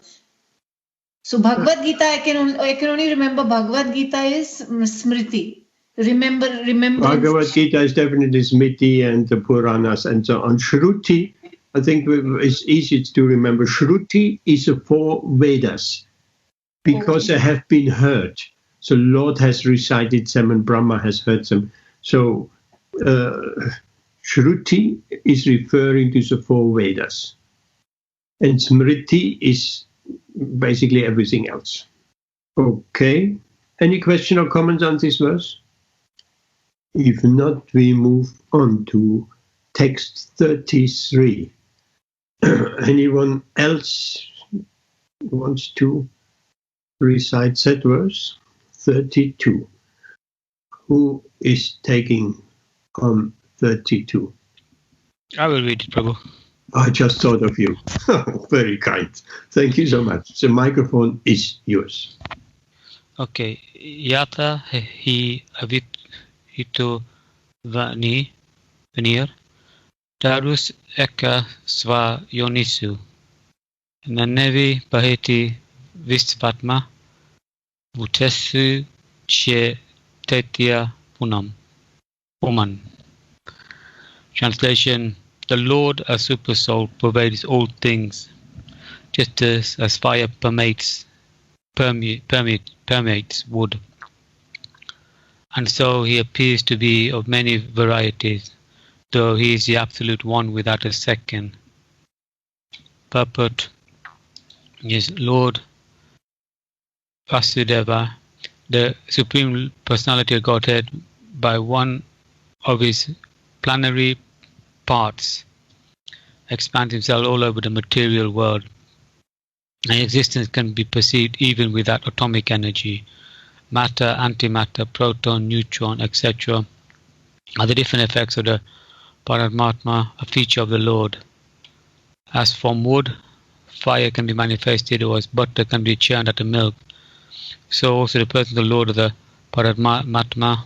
So Bhagavad Gita, I can only remember Bhagavad Gita is Smriti. remember. Bhagavad Gita is definitely Smriti and the Puranas and so on. Shruti, I think it's easy to remember. Shruti is the 4 Vedas because they have been heard. So Lord has recited them and Brahma has heard them. So Shruti is referring to the 4 Vedas. And Smriti is basically everything else. Okay. Any question or comments on this verse? If not, we move on to text 33. Anyone else wants to recite that verse? 32. Who is taking on 32? I will read it, Prabhu. I just thought of you. Very kind. Thank you so much. The microphone is yours. Okay. Yata hi avito vani venir darus eka sva yonisu nanevi baheti vistvatma vutesu che tetia puman. Translation: The Lord, as Super Soul, pervades all things, just as fire permeates wood. And so he appears to be of many varieties, though he is the absolute one without a second. Purport is Lord Vasudeva, the Supreme Personality of Godhead, by one of his plenary parts, expands himself all over the material world. And existence can be perceived even without atomic energy. Matter, antimatter, proton, neutron, etc. are the different effects of the Paramatma, a feature of the Lord. As from wood, fire can be manifested, or as butter can be churned out of milk, so also the person of the Lord of the Paramatma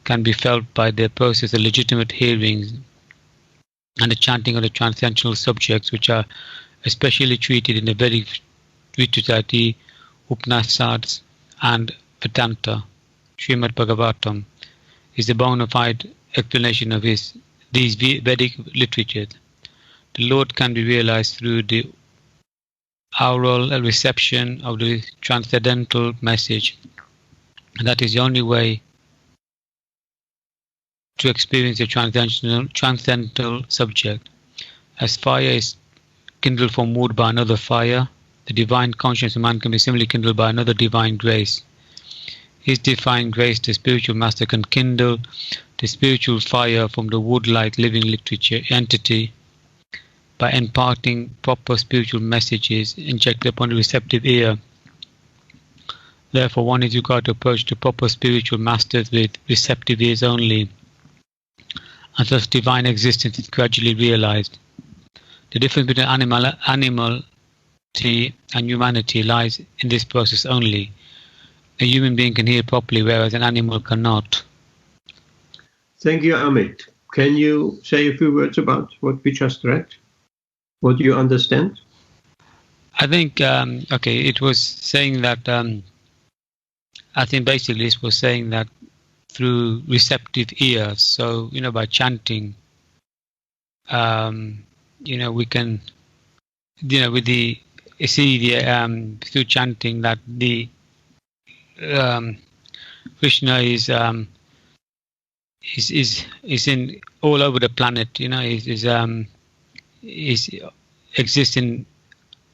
can be felt by the process of legitimate hearings and the chanting of the transcendental subjects, which are especially treated in the Vedic Vichitati, Upanishads, and Vedanta. Śrīmad-Bhāgavatam is the bona fide explanation of these Vedic literatures. The Lord can be realized through the oral reception of the transcendental message, and that is the only way to experience a transcendental subject. As fire is kindled from wood by another fire, the divine consciousness of man can be similarly kindled by another divine grace. His divine grace, the spiritual master, can kindle the spiritual fire from the wood-like living literature entity by imparting proper spiritual messages injected upon the receptive ear. Therefore, one is required to approach the proper spiritual masters with receptive ears only, and thus divine existence is gradually realized. The difference between animality and humanity lies in this process only. A human being can hear properly, whereas an animal cannot. Thank you, Amit. Can you say a few words about what we just read? What do you understand? I think, it was saying that, I think basically it was saying that through receptive ears, so, by chanting, we can, with the, through chanting that the, Krishna is in all over the planet, is existing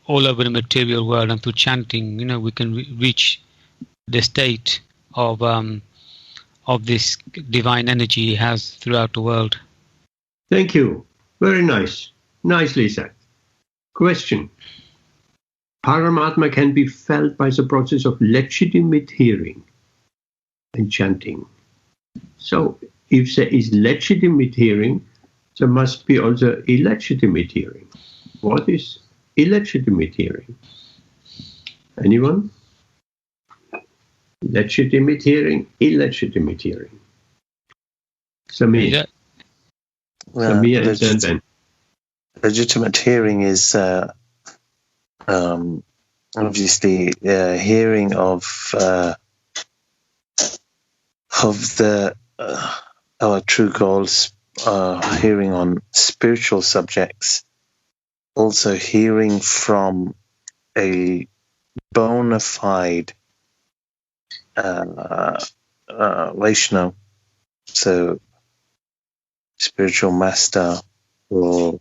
all over the material world, and through chanting, we can reach the state of this divine energy he has throughout the world. Thank you. Very nice. Nicely said. Question. Paramatma can be felt by the process of legitimate hearing and chanting. So, if there is legitimate hearing, there must be also illegitimate hearing. What is illegitimate hearing? Anyone? Legitimate hearing, illegitimate hearing. Samir. Samir and then. Legitimate hearing is obviously hearing of of our true goals, hearing on spiritual subjects, also hearing from a bona fide Vaishnava, so spiritual master, or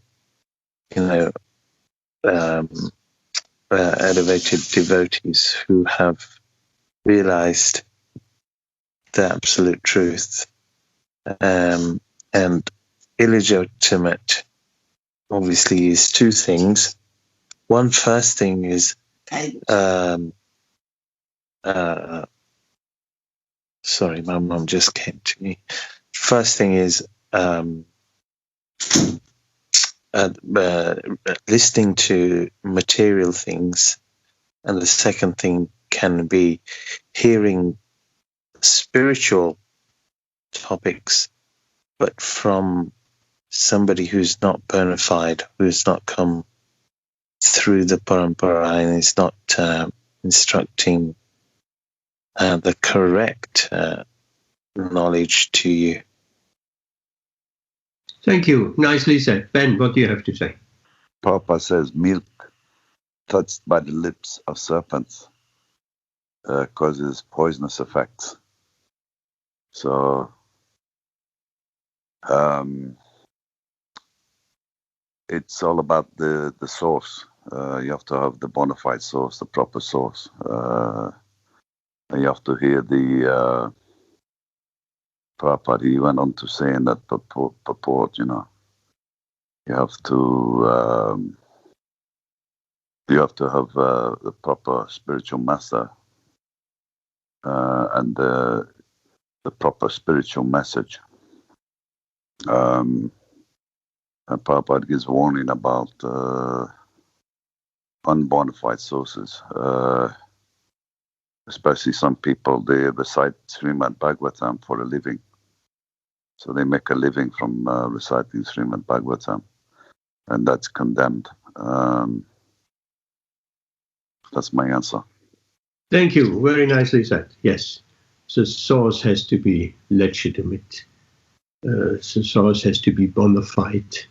elevated devotees who have realized the absolute truth, and illegitimate obviously is two things. One first thing is sorry, my mum just came to me. First thing is listening to material things, and the second thing can be hearing spiritual topics, but from somebody who's not bona fide, who's not come through the parampara and is not instructing the correct knowledge to you. Thank you. Nicely said. Ben, what do you have to say? Papa says milk touched by the lips of serpents causes poisonous effects. So it's all about the source. You have to have the bona fide source, the proper source. And you have to hear the Prabhupada. He went on to say in that purport, you have to have the proper spiritual master and the proper spiritual message. And Prabhupada gives warning about unbona fide sources. Especially some people, they recite Śrīmad-Bhāgavatam for a living. So they make a living from reciting Śrīmad-Bhāgavatam, and that's condemned. That's my answer. Thank you. Very nicely said. Yes. The source has to be legitimate. The source has to be bona fide.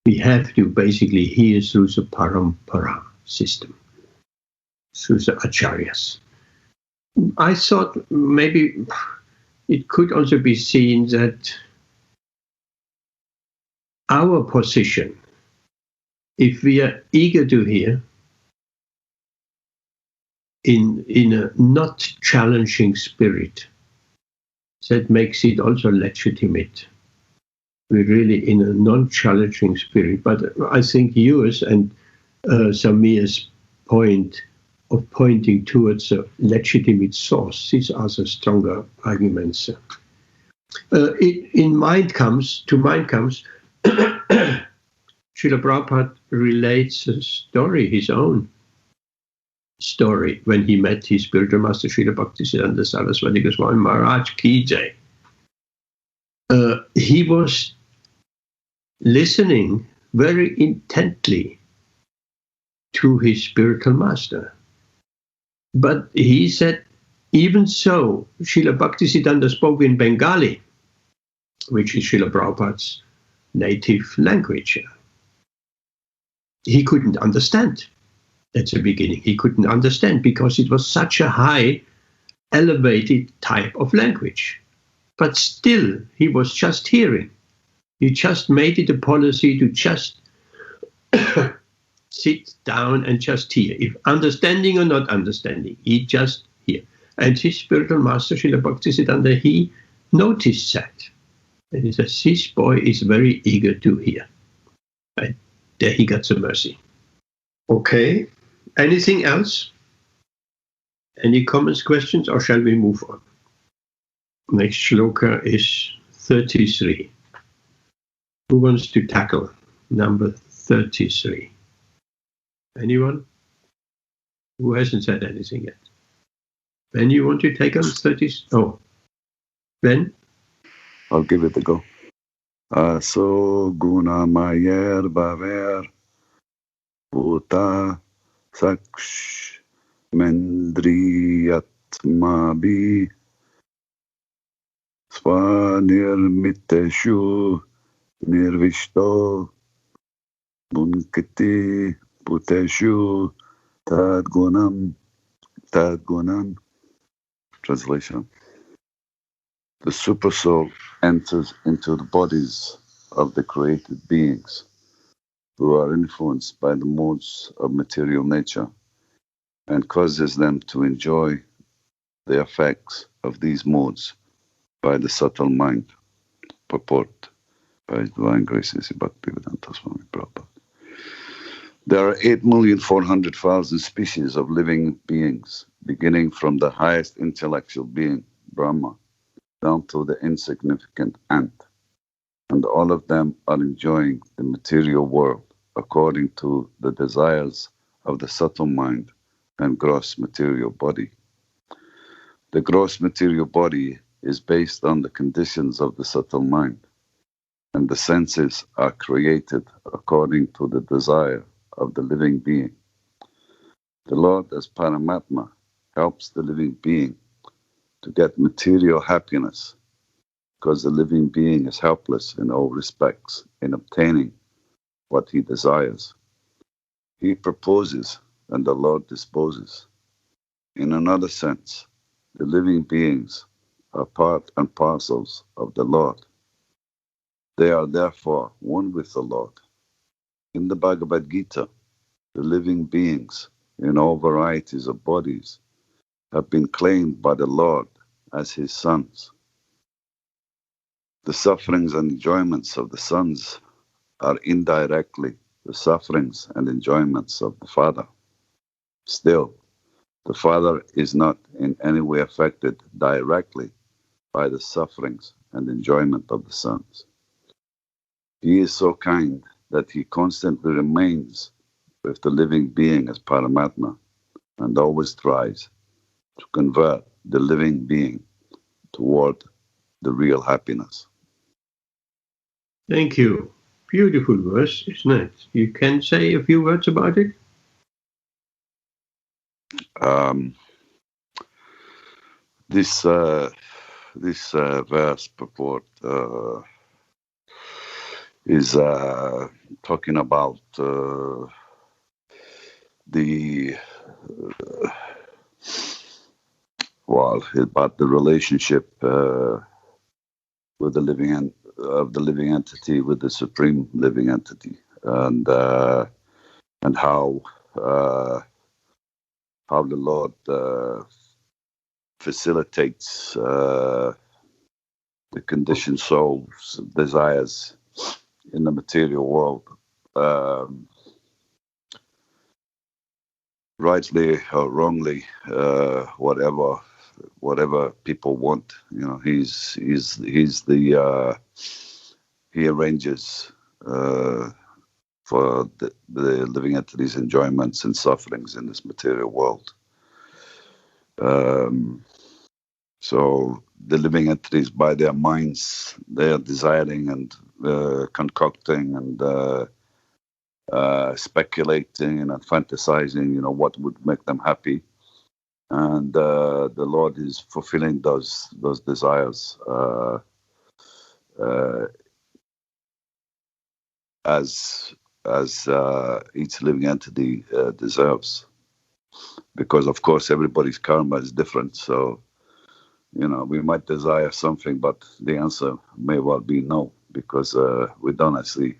We have to basically hear through the parampara system, through the acharyas. I thought maybe it could also be seen that our position, if we are eager to hear in a not challenging spirit, that makes it also legitimate. We're really in a non-challenging spirit. But I think yours and Samir's point of pointing towards a legitimate source, these are the stronger arguments. To mind comes, Srila Prabhupada relates a story, his own story, when he met his spiritual master, Srila Bhaktisiddhanta Saraswati Goswami Maharaj Ki Jai. He was listening very intently to his spiritual master. But he said, even so, Srila Bhaktisiddhanta spoke in Bengali, which is Srila Prabhupada's native language. He couldn't understand at the beginning. He couldn't understand because it was such a high, elevated type of language. But still, he was just hearing. He just made it a policy to just sit down and just hear. If understanding or not understanding, he just hear. And his spiritual master, Srila Bhaktisiddhanta, he noticed that. And he says, this boy is very eager to hear. And there he got some mercy. Okay. Anything else? Any comments, questions, or shall we move on? Next shloka is 33. Who wants to tackle number 33? Anyone? Who hasn't said anything yet? Ben, you want to take on 30? Oh, Ben? I'll give it a go. So guna mayer baver uta saksh mendriyatma bi Swanirmiteshu nirvishto bunkiti puteshu tadgunam. Translation. The Supersoul enters into the bodies of the created beings who are influenced by the modes of material nature and causes them to enjoy the effects of these modes by the subtle mind. Purport by His Divine Grace Bhaktivedanta Swami Prabhupada. There are 8,400,000 species of living beings, beginning from the highest intellectual being, Brahma, down to the insignificant ant, and all of them are enjoying the material world according to the desires of the subtle mind and gross material body. The gross material body is based on the conditions of the subtle mind, and the senses are created according to the desire of the living being. The Lord as Paramatma helps the living being to get material happiness because the living being is helpless in all respects in obtaining what he desires. He proposes and the Lord disposes. In another sense, the living beings are part and parcels of the Lord. They are therefore one with the Lord. In the Bhagavad Gita, the living beings in all varieties of bodies have been claimed by the Lord as his sons. The sufferings and enjoyments of the sons are indirectly the sufferings and enjoyments of the Father. Still, the Father is not in any way affected directly by the sufferings and enjoyment of the sons. He is so kind that he constantly remains with the living being as Paramatma and always tries to convert the living being toward the real happiness. Thank you. Beautiful verse, isn't it? You can say a few words about it? This verse purport is talking about about the relationship with the living living entity with the supreme living entity, and how the Lord facilitates the conditioned soul's desires in the material world, rightly or wrongly, whatever people want. He's the he arranges for the living entities' enjoyments and sufferings in this material world. So the living entities, by their minds, they are desiring and concocting and speculating and fantasizing, what would make them happy. And the Lord is fulfilling those desires as each living entity deserves. Because, of course, everybody's karma is different. So, we might desire something, but the answer may well be no, because we don't actually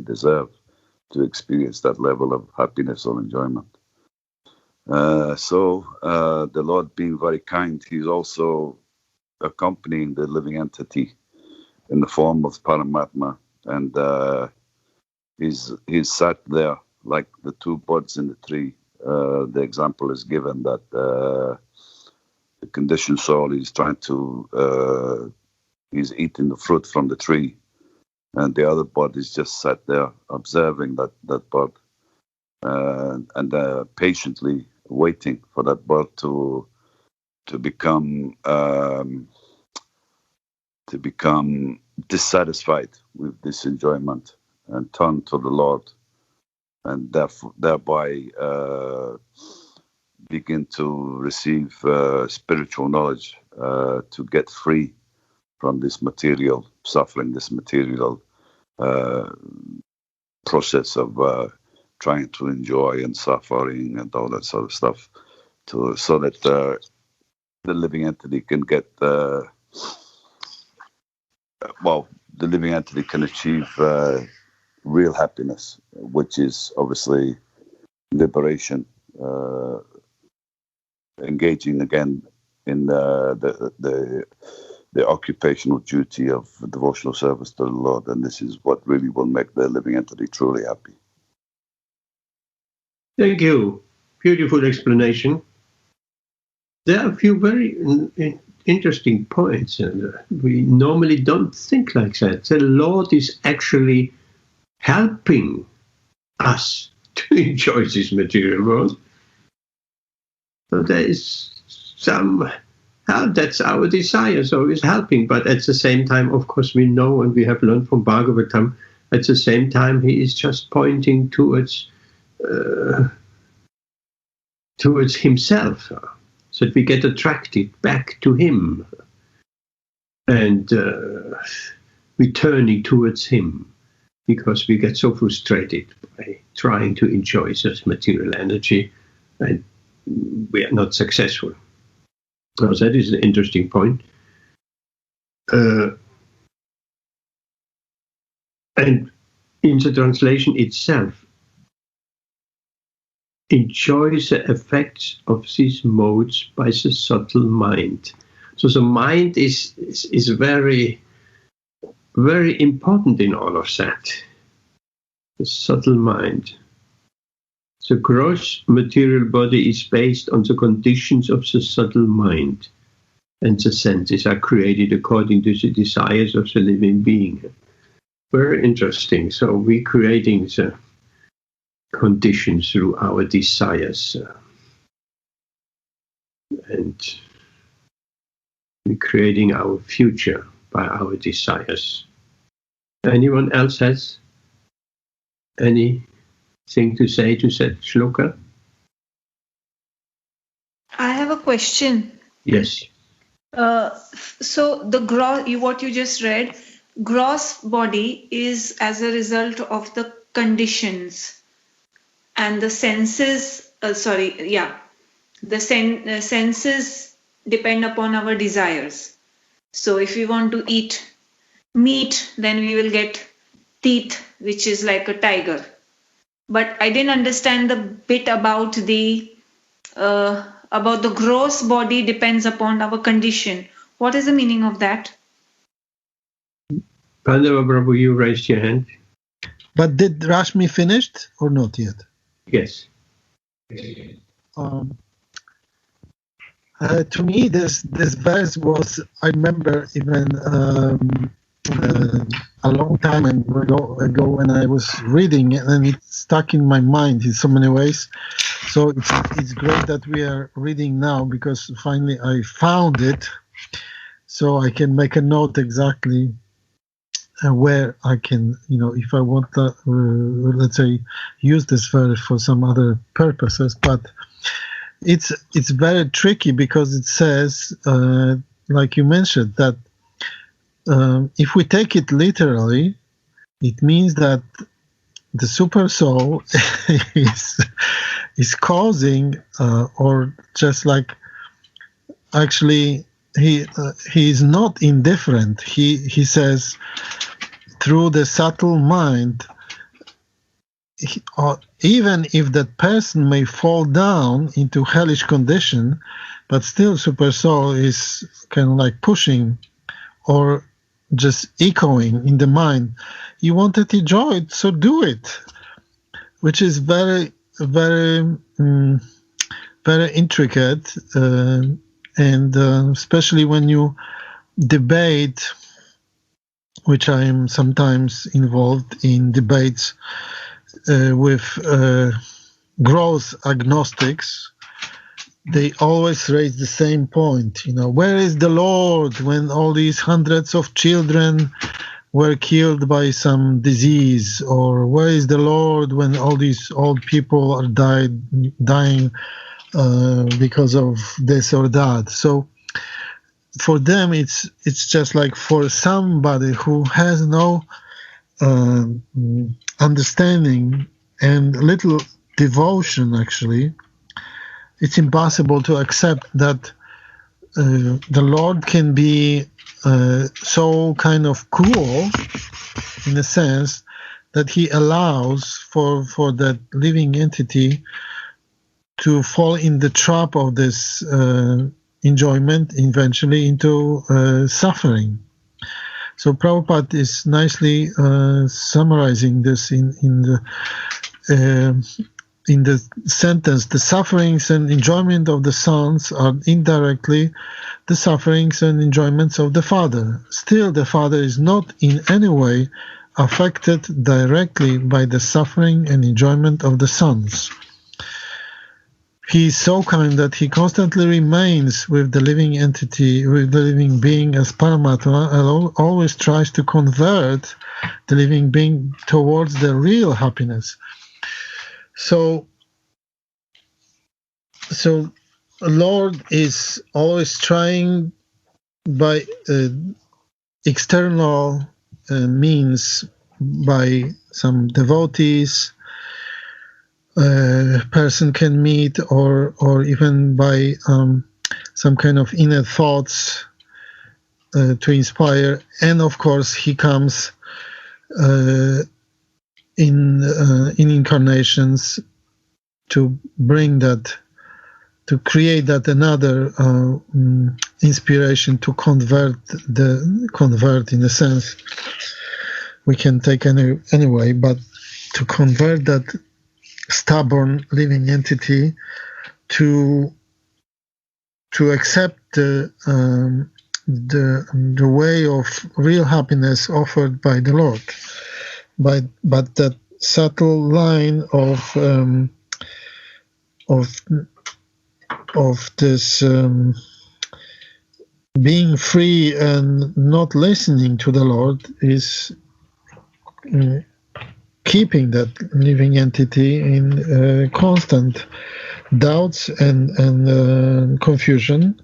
deserve to experience that level of happiness or enjoyment. So the Lord, being very kind, he's also accompanying the living entity in the form of Paramatma, and he's sat there like the two buds in the tree. The example is given that the conditioned soul is trying to, he's eating the fruit from the tree, and the other bud is just sat there observing that bud, and patiently waiting for that bud to become dissatisfied with this enjoyment and turn to the Lord, and thereby begin to receive spiritual knowledge to get free from this material suffering, this material process of trying to enjoy and suffering and all that sort of stuff, so that the living entity can get the living entity can achieve real happiness, which is obviously liberation, engaging again in the occupational duty of devotional service to the Lord, and this is what really will make the living entity truly happy. Thank you. Beautiful explanation. There are a few very interesting points, and we normally don't think like that. The Lord is actually helping us to enjoy this material world. So there is some help. That's our desire. So he's helping, but at the same time, of course, we know and we have learned from Bhagavatam. At the same time, he is just pointing towards himself, so that we get attracted back to him and returning towards him, because we get so frustrated by trying to enjoy such material energy and we are not successful. So that is an interesting point. And in the translation itself, enjoys the effects of these modes by the subtle mind. So the mind is very, very important in all of that. The subtle mind. The gross material body is based on the conditions of the subtle mind, and the senses are created according to the desires of the living being. Very interesting. So we're creating the conditions through our desires, and we're creating our future by our desires. Anyone else has anything to say to that shloka? I have a question. Yes. So what you just read, gross body is as a result of the conditions. And the senses, senses depend upon our desires. So if we want to eat meat, then we will get teeth, which is like a tiger. But I didn't understand the bit about the gross body depends upon our condition. What is the meaning of that? Pandava Prabhu, you raised your hand. But did Rashmi finished or not yet? Yes. To me, this verse was, I remember even a long time ago when I was reading it, and it stuck in my mind in so many ways. So it's great that we are reading now, because finally I found it, so I can make a note exactly where I can, if I want to, let's say, use this verse for some other purposes. But it's very tricky, because it says, like you mentioned, that if we take it literally, it means that the super soul is causing, or just like, actually, he is not indifferent. He says, through the subtle mind, even if that person may fall down into hellish condition, but still super soul is kind of like pushing or just echoing in the mind, you wanted to enjoy it, so do it, which is very, very, very intricate, and especially when you debate, which I am sometimes involved in debates with gross agnostics. They always raise the same point, where is the Lord when all these hundreds of children were killed by some disease, or where is the Lord when all these old people are dying because of this or that? So for them it's just like for somebody who has no understanding and little devotion, actually, it's impossible to accept that the Lord can be so kind of cruel, in a sense that he allows for that living entity to fall in the trap of this enjoyment, eventually into suffering. So Prabhupada is nicely summarizing this in the sentence: the sufferings and enjoyment of the sons are indirectly the sufferings and enjoyments of the father. Still, the father is not in any way affected directly by the suffering and enjoyment of the sons. He is so kind that he constantly remains with the living entity, with the living being as Paramatma, and always tries to convert the living being towards the real happiness. So Lord is always trying by external means, by some devotees person can meet, or even by some kind of inner thoughts to inspire. And of course he comes in incarnations to bring that, to create that another inspiration to convert in a sense we can take anyway, but to convert that stubborn living entity to accept the way of real happiness offered by the Lord. But that subtle line of this being free and not listening to the Lord is keeping that living entity in constant doubts and confusion.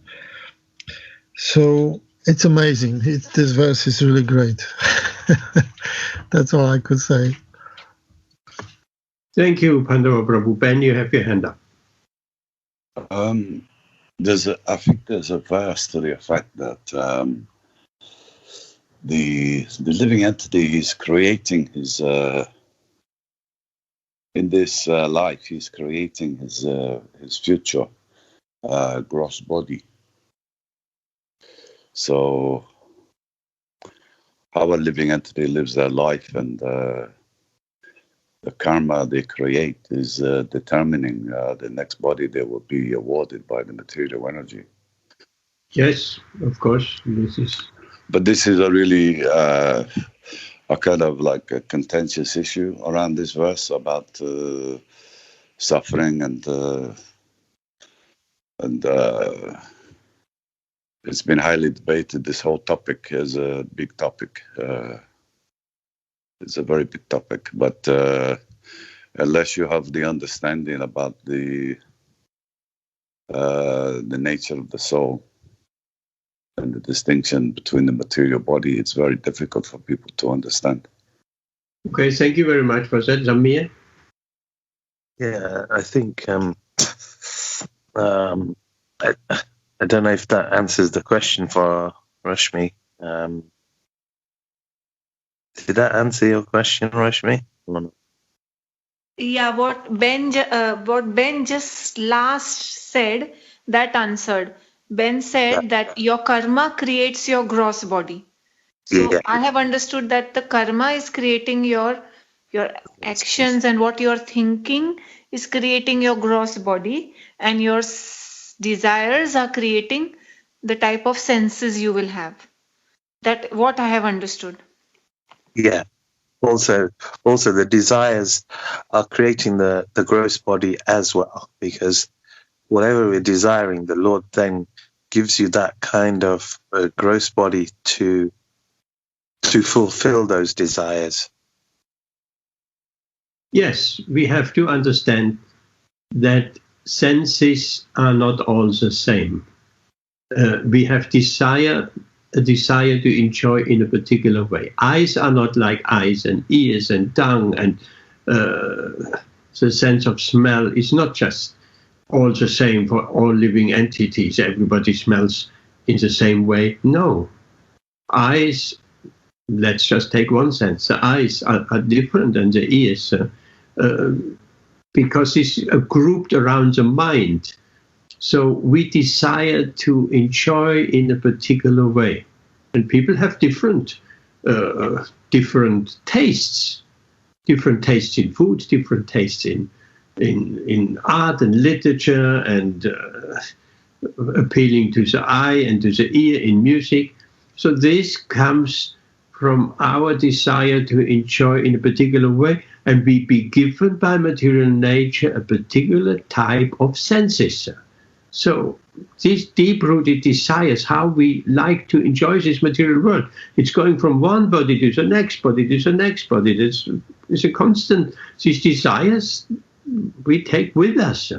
So it's amazing. This verse is really great. That's all I could say. Thank you, Pandava Prabhu. Ben, you have your hand up. I think there's a verse to the effect that the living entity is creating his in this life. He's creating his future gross body. So our living entity lives their life, and the karma they create is determining the next body they will be awarded by the material energy. Yes, of course. But this is a really a kind of like a contentious issue around this verse about suffering, and it's been highly debated. This whole topic is a big topic. It's a very big topic, but unless you have the understanding about the nature of the soul and the distinction between the material body, it's very difficult for people to understand. Okay, thank you very much for that. Zamir? Yeah, I think I don't know if that answers the question for Rashmi. Did that answer your question, Rashmi? Yeah, what Ben just last said, that answered. Ben said that your karma creates your gross body. So Yeah. I have understood that the karma is creating your actions, and what you're thinking is creating your gross body, and your desires are creating the type of senses you will have. That what I have understood. Yeah. Also, the desires are creating the gross body as well, because whatever we're desiring, the Lord then gives you that kind of gross body to fulfill those desires. Yes, we have to understand that senses are not all the same. we have a desire to enjoy in a particular way. Eyes are not like eyes, and ears and tongue, and the sense of smell is not just all the same for all living entities. Everybody smells in the same way. No. Eyes, let's just take one sense. The eyes are different than the ears because it's grouped around the mind. So we desire to enjoy in a particular way. And people have different tastes. Different tastes in food, different tastes in art and literature, and appealing to the eye and to the ear in music. So this comes from our desire to enjoy in a particular way, and we be given by material nature a particular type of senses. So these deep-rooted desires, how we like to enjoy this material world, it's going from one body to the next body to the next body. It's a constant, these desires we take with us.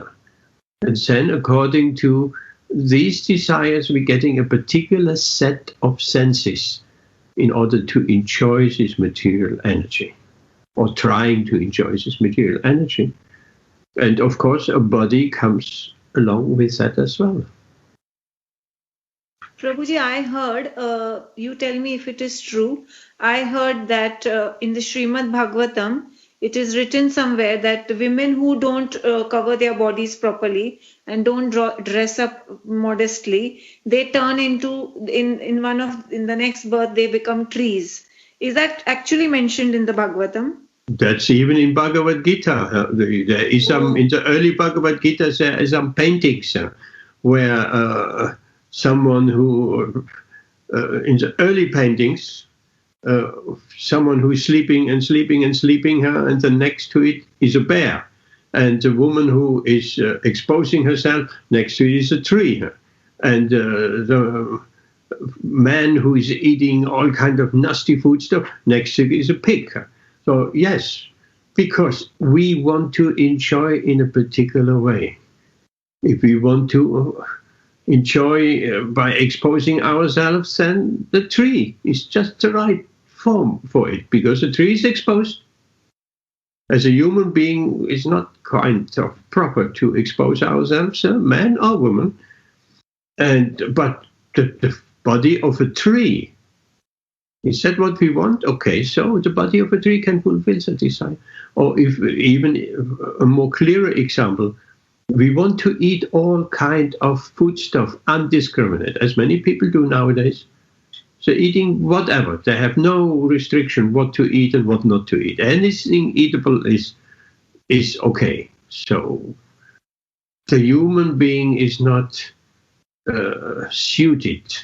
And then according to these desires, we're getting a particular set of senses in order to enjoy this material energy, or trying to enjoy this material energy. And of course, a body comes along with that as well. Prabhuji, I heard, you tell me if it is true, I heard that in the Śrīmad-Bhāgavatam, it is written somewhere that women who don't cover their bodies properly and don't dress up modestly, they turn into, in the next birth, they become trees. Is that actually mentioned in the Bhagavatam? That's even in Bhagavad Gita. There is some, in the early Bhagavad Gita, there are some paintings where someone who, in the early paintings, someone who is sleeping and sleeping and sleeping, and the next to it is a bear. And the woman who is exposing herself, next to it is a tree. And the man who is eating all kind of nasty food stuff, next to it is a pig. So yes, because we want to enjoy in a particular way. If we want to enjoy by exposing ourselves, then the tree is just the right form for it, because the tree is exposed. As a human being, it's not kind of proper to expose ourselves, man or woman. But the body of a tree, is that what we want? Okay, so the body of a tree can fulfill that desire. Or if even a more clearer example, we want to eat all kind of foodstuff undiscriminate, as many people do nowadays. So eating whatever. They have no restriction what to eat and what not to eat. Anything eatable is okay. So the human being is not suited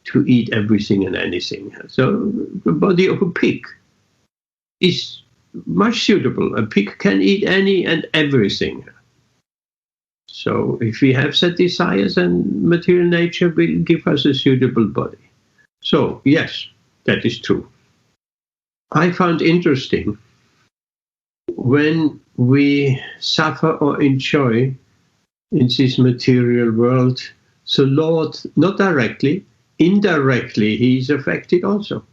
to eat everything and anything. So the body of a pig is much suitable. A pig can eat any and everything. So if we have set desires, and material nature will give us a suitable body. So yes, that is true. I found interesting when we suffer or enjoy in this material world, the Lord, not directly, indirectly, he is affected also.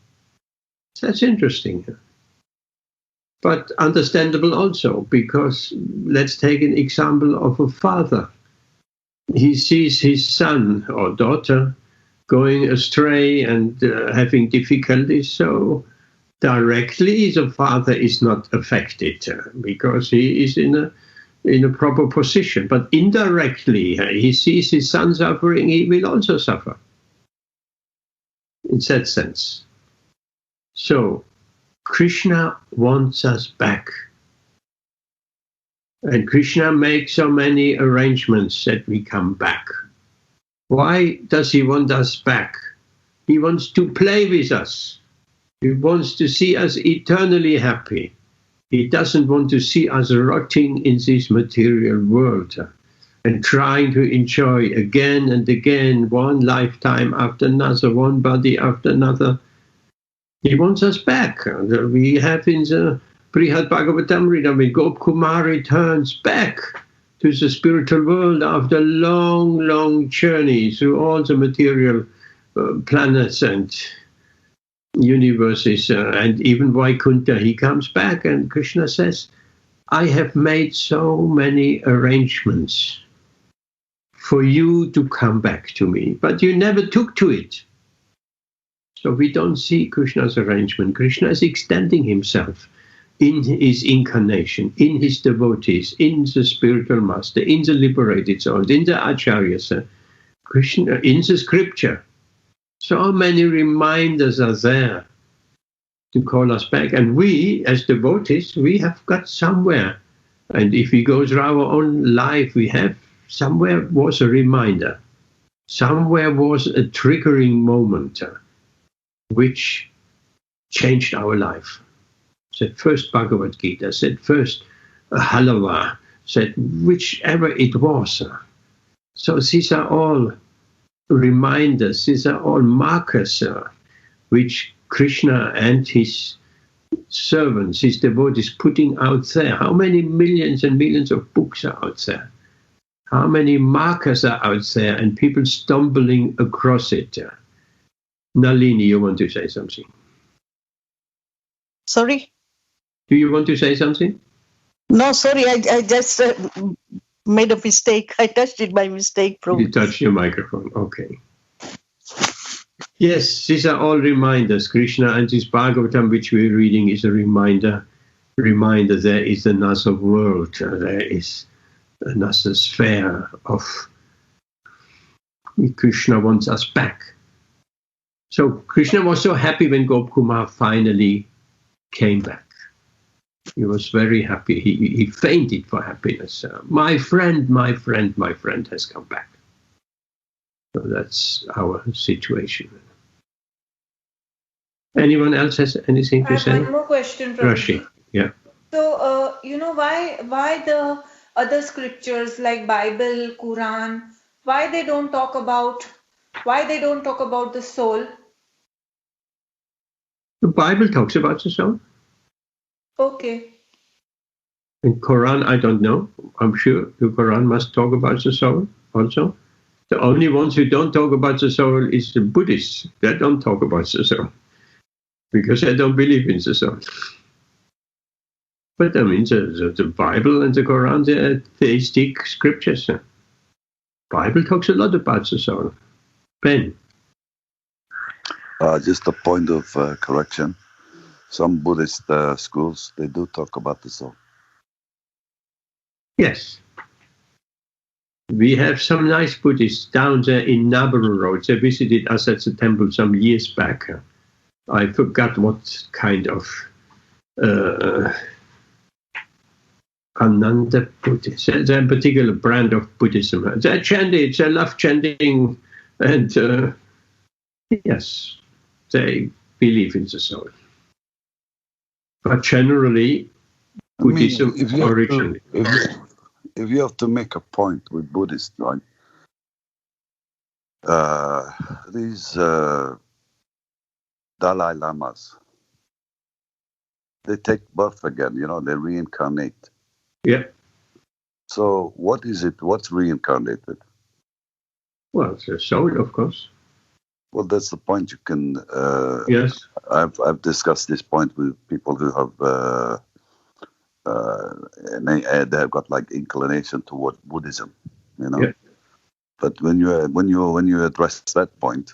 That's interesting. But understandable also, because let's take an example of a father. He sees his son or daughter going astray and having difficulties, so directly the father is not affected because he is in a proper position. But indirectly, he sees his son suffering, he will also suffer. In that sense. So, Krishna wants us back. And Krishna makes so many arrangements that we come back. Why does he want us back? He wants to play with us. He wants to see us eternally happy. He doesn't want to see us rotting in this material world and trying to enjoy again and again, one lifetime after another, one body after another. He wants us back. We have in the Śrīmad-Bhāgavatam, when Gop Kumar returns back to the spiritual world after long, long journey through all the material planets and universes, and even Vaikuntha. He comes back and Krishna says, I have made so many arrangements for you to come back to me, but you never took to it. So we don't see Krishna's arrangement. Krishna is extending himself in his incarnation, in his devotees, in the spiritual master, in the liberated souls, in the acharyas, Krishna, in the scripture. So many reminders are there to call us back. And we, as devotees, we have got somewhere. And if we go through our own life, we have somewhere was a reminder. Somewhere was a triggering moment which changed our life. Said first Bhagavad Gita, said first Halava, said whichever it was. So these are all reminders, these are all markers which Krishna and his servants, his devotees, putting out there. How many millions and millions of books are out there? How many markers are out there and people stumbling across it? Nalini, you want to say something? Sorry? Do you want to say something? No, sorry, I just made a mistake. I touched it by mistake. Probably. You touched your microphone, okay. Yes, these are all reminders. Krishna and his Bhagavatam, which we're reading, is a reminder. Reminder, there is another world, there is another sphere of Krishna wants us back. So Krishna was so happy when Gopkumar finally came back. He was very happy. He fainted for happiness. My friend has come back. So that's our situation. Anyone else has anything to say? One more question from Rashi, yeah. So, why the other scriptures like Bible, Quran, why they don't talk about the soul? The Bible talks about the soul. Okay. In Quran, I don't know. I'm sure the Quran must talk about the soul also. The only ones who don't talk about the soul is the Buddhists. They don't talk about the soul because they don't believe in the soul. But I mean, the Bible and the Quran, they're theistic scriptures. The Bible talks a lot about the soul. Ben? Just a point of correction. Some Buddhist schools, they do talk about the soul. Yes. We have some nice Buddhists down there in Nabaru Road. They visited us at the temple some years back. I forgot what kind of Ananda Buddhist. They're a particular brand of Buddhism. They're chanting, they love chanting, and yes, they believe in the soul. But generally, Buddhism originally. If you have to make a point with Buddhists, right? These Dalai Lamas, they take birth again, they reincarnate. Yeah. So what is it? What's reincarnated? Well, it's a soul, of course. Well, that's the point. You can. Yes. I've discussed this point with people who have. They have got like inclination toward Buddhism, Yeah. But when you address that point,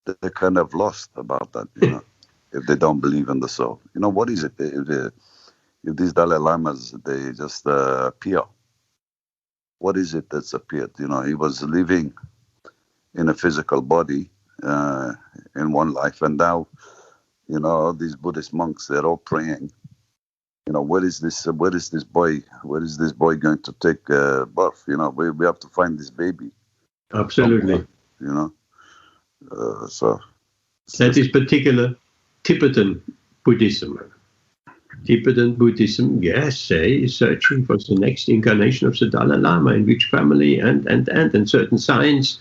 they're kind of lost about that, if they don't believe in the soul. What is it? If these Dalai Lamas, they just appear. What is it that's appeared? He was living in a physical body in one life, and now, these Buddhist monks, they're all praying. Where is this boy going to take birth? We have to find this baby. Absolutely. So that is particular Tibetan Buddhism. Tibetan Buddhism, yes, they is searching for the next incarnation of the Dalai Lama, in which family and certain signs.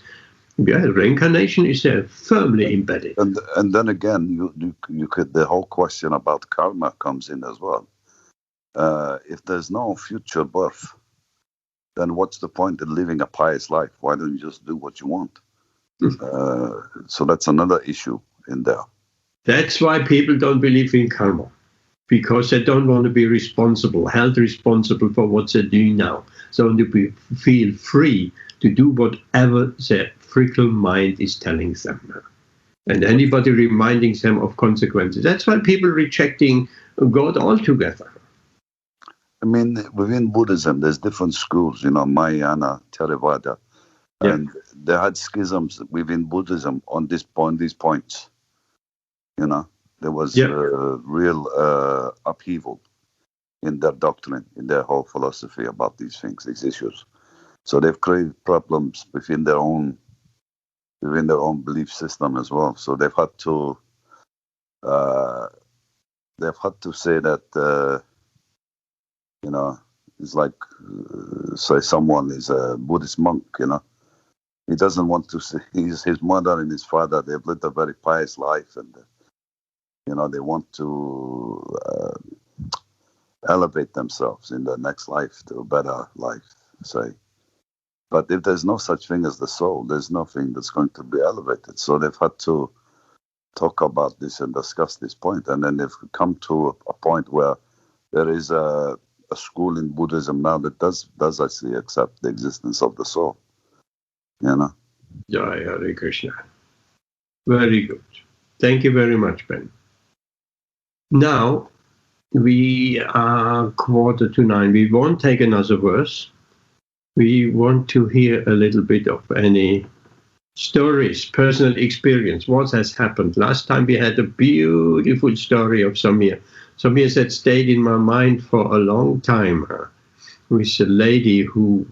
Yeah, reincarnation is firmly embedded. And then again, you could, the whole question about karma comes in as well. If there's no future birth, then what's the point in living a pious life? Why don't you just do what you want? So that's another issue in there. That's why people don't believe in karma, because they don't want to be held responsible for what they're doing now. So they feel free to do whatever their fickle mind is telling them. And anybody reminding them of consequences. That's why people rejecting God altogether. I mean, within Buddhism, there's different schools, Mahayana, Theravada, and they had schisms within Buddhism on these points. There was real upheaval in their doctrine, in their whole philosophy about these things, these issues. So they've created problems within their own belief system as well. So they've had to say that it's like say someone is a Buddhist monk. He doesn't want to see his mother and his father. They've lived a very pious life, and they want to elevate themselves in the next life to a better life, say. But if there's no such thing as the soul, there's nothing that's going to be elevated. So they've had to talk about this and discuss this point. And then they've come to a point where there is a school in Buddhism now that does actually accept the existence of the soul. Jai Hare Krishna. Very good. Thank you very much, Ben. Now, we are 8:45. We won't take another verse. We want to hear a little bit of any stories, personal experience, what has happened. Last time we had a beautiful story of Samir. Samir that stayed in my mind for a long time, with a lady who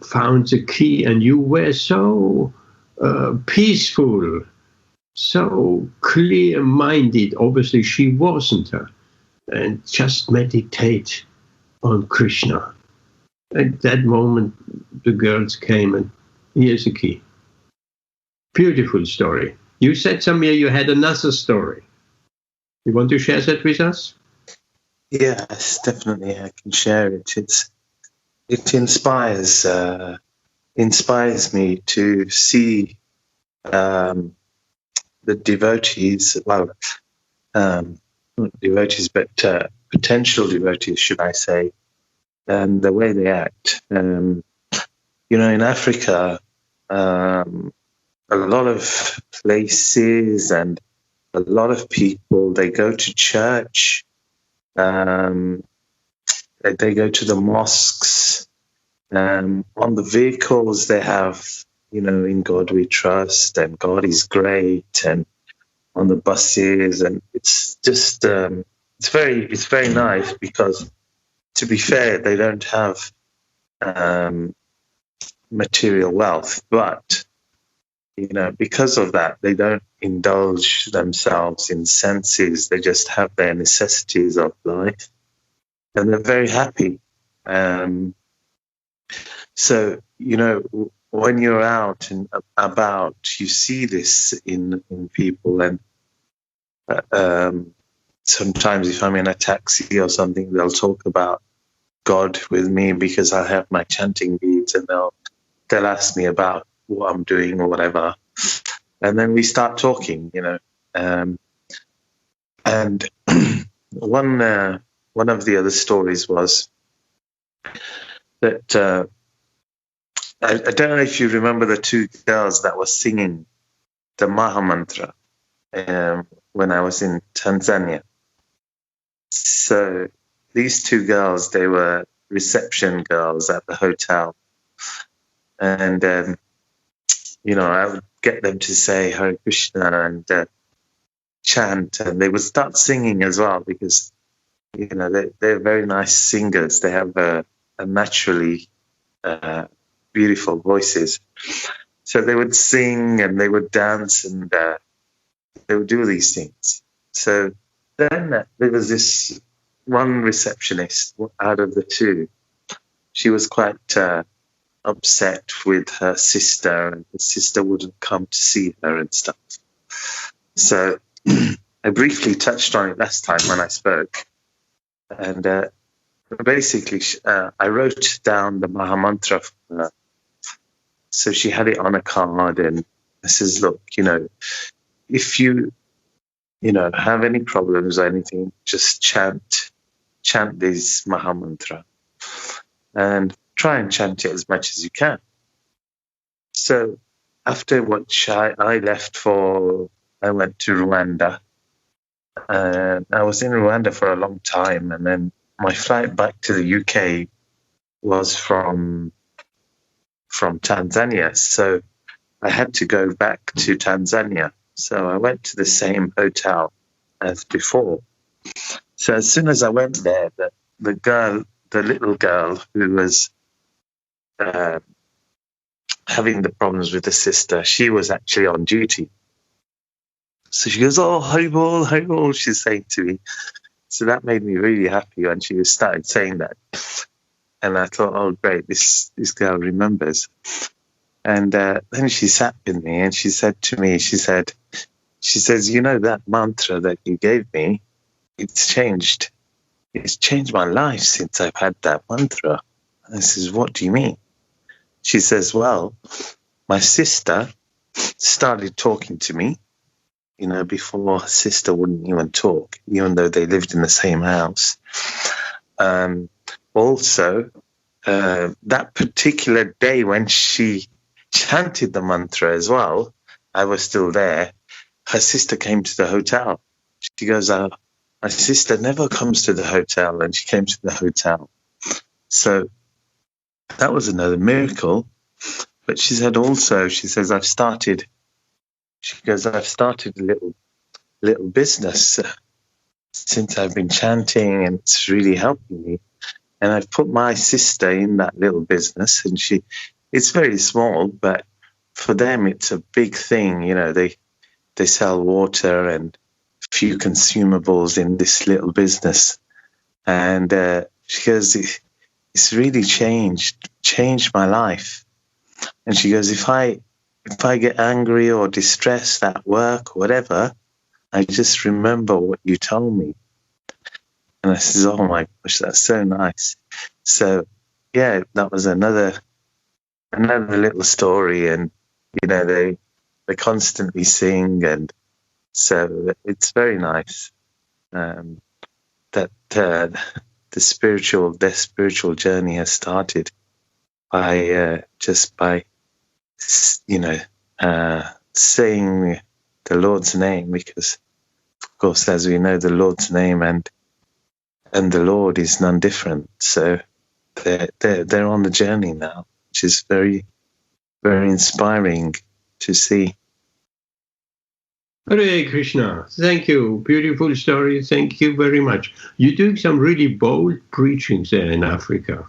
found the key, and you were so peaceful, so clear-minded. Obviously she wasn't, and just meditate on Krishna. At that moment, the girls came, and here's the key. Beautiful story. You said, Samir, you had another story. You want to share that with us? Yes, definitely. I can share it. It inspires me to see the devotees. Well, not devotees, but potential devotees, should I say? And the way they act. In Africa, a lot of places and a lot of people, they go to church, they go to the mosques, on the vehicles they have, in God we trust, and God is great, and on the buses, and it's just, it's very nice, because to be fair, they don't have material wealth, but because of that, they don't indulge themselves in senses. They just have their necessities of life, and they're very happy. So when you're out and about, you see this in people, and sometimes if I'm in a taxi or something, they'll talk about God with me because I have my chanting beads, and they'll ask me about what I'm doing or whatever, and then we start talking, and one of the other stories was that I don't know if you remember the two girls that were singing the Maha Mantra when I was in Tanzania. So these two girls, they were reception girls at the hotel, and I would get them to say Hare Krishna and chant, and they would start singing as well, because they're very nice singers. They have a naturally beautiful voices, so they would sing and they would dance, and they would do these things. So then there was this one receptionist out of the two. She was quite upset with her sister, and the sister wouldn't come to see her and stuff. So I briefly touched on it last time when I spoke, and basically, I wrote down the Mahamantra for her. So she had it on a card, and I says, look, if you have any problems or anything, just chant this Mahamantra and try and chant it as much as you can. So after which I left I went to Rwanda, and I was in Rwanda for a long time, and then my flight back to the UK was from Tanzania. So I had to go back to Tanzania. So I went to the same hotel as before. So as soon as I went there, the little girl who was having the problems with the sister, she was actually on duty. So she goes, "Oh, Haribol," she's saying to me. So that made me really happy when she started saying that. And I thought, oh, great, this girl remembers. And then she sat with me and she said to me, she says, that mantra that you gave me, it's changed my life since I've had that mantra. And I says, what do you mean? She says, well, my sister started talking to me, before her sister wouldn't even talk, even though they lived in the same house. Also, that particular day when she chanted the mantra as well, I was still there. Her sister came to the hotel. She goes, my sister never comes to the hotel, and she came to the hotel. So that was another miracle. But she says, I've started a little business since I've been chanting, and it's really helping me. And I've put my sister in that little business, and it's very small, but for them it's a big thing. They sell water and a few consumables in this little business. And she goes, it's really changed my life. And she goes, if I get angry or distressed at work or whatever, I just remember what you told me. And I says, oh my gosh, that's so nice. So yeah, that was another little story. And they constantly sing, and so it's very nice that their spiritual journey has started by saying the Lord's name, because of course, as we know, the Lord's name and the Lord is none different. So they're on the journey now, which is very, very inspiring to see. Hare Krishna. Thank you. Beautiful story. Thank you very much. You're doing some really bold preachings there in Africa.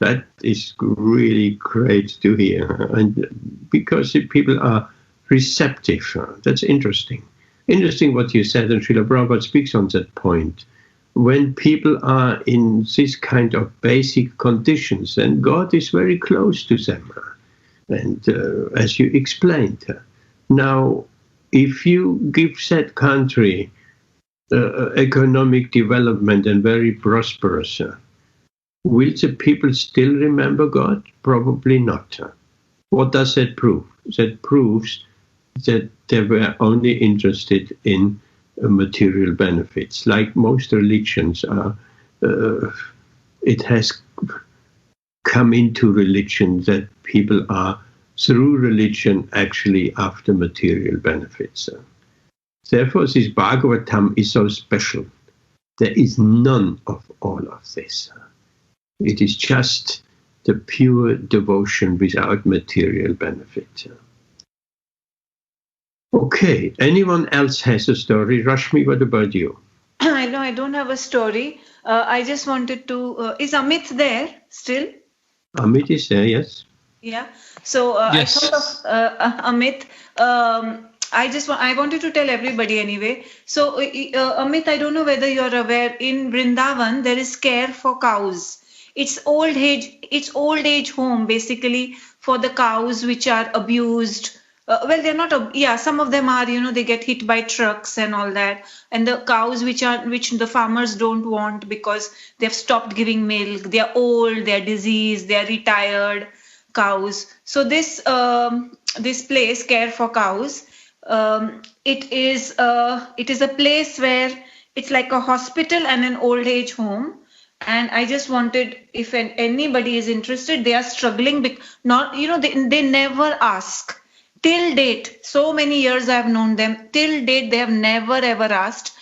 That is really great to hear. And because people are receptive, that's interesting. Interesting what you said, and Srila Prabhupada speaks on that point. When people are in this kind of basic conditions, then God is very close to them. And as you explained, now, if you give that country economic development and very prosperous, will the people still remember God? Probably not. What does that prove? That proves that they were only interested in material benefits. Like most religions are, it has come into religion that people are, through religion, actually after material benefits. Therefore, this Bhagavatam is so special. There is none of all of this. It is just the pure devotion without material benefit. Okay, anyone else has a story? Rashmi, what about you? No, I don't have a story. I just wanted to... is Amit there still? Amit is there, yes. Yeah. So yes. I thought of Amit. I wanted to tell everybody anyway. So Amit, I don't know whether you're aware, in Vrindavan, there is care for cows. It's old age home basically for the cows which are abused, well, they're not, some of them are, they get hit by trucks and all that. And the cows which the farmers don't want because they've stopped giving milk, they're old, they're diseased, they're retired cows. So this place, Care for Cows, it is a place where it's like a hospital and an old age home. And I just wanted, if anybody is interested, they are struggling, they never ask. Till date, so many years I have known them, till date they have never ever asked.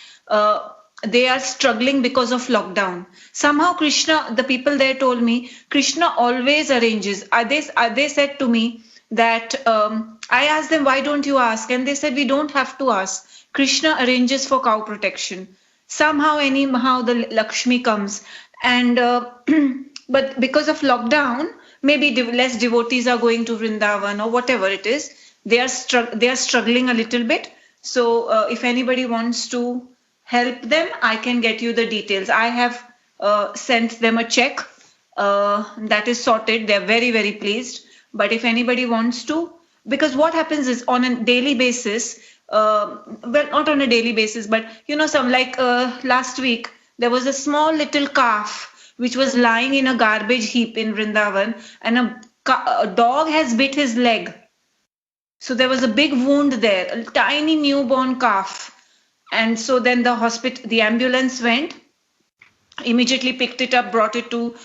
They are struggling because of lockdown. Somehow Krishna, the people there told me, Krishna always arranges. They said to me that, I asked them, why don't you ask? And they said, we don't have to ask. Krishna arranges for cow protection. Somehow, anyhow, the Lakshmi comes. And but because of lockdown, maybe less devotees are going to Vrindavan or whatever it is. They are struggling a little bit. So if anybody wants to help them, I can get you the details. I have sent them a check that is sorted. They're very, very pleased. But if anybody wants to, because what happens is on a daily basis, well, not on a daily basis, but last week, there was a small little calf which was lying in a garbage heap in Vrindavan, and a dog has bit his leg. So there was a big wound there, a tiny newborn calf. And so then the ambulance went, immediately picked it up, brought it to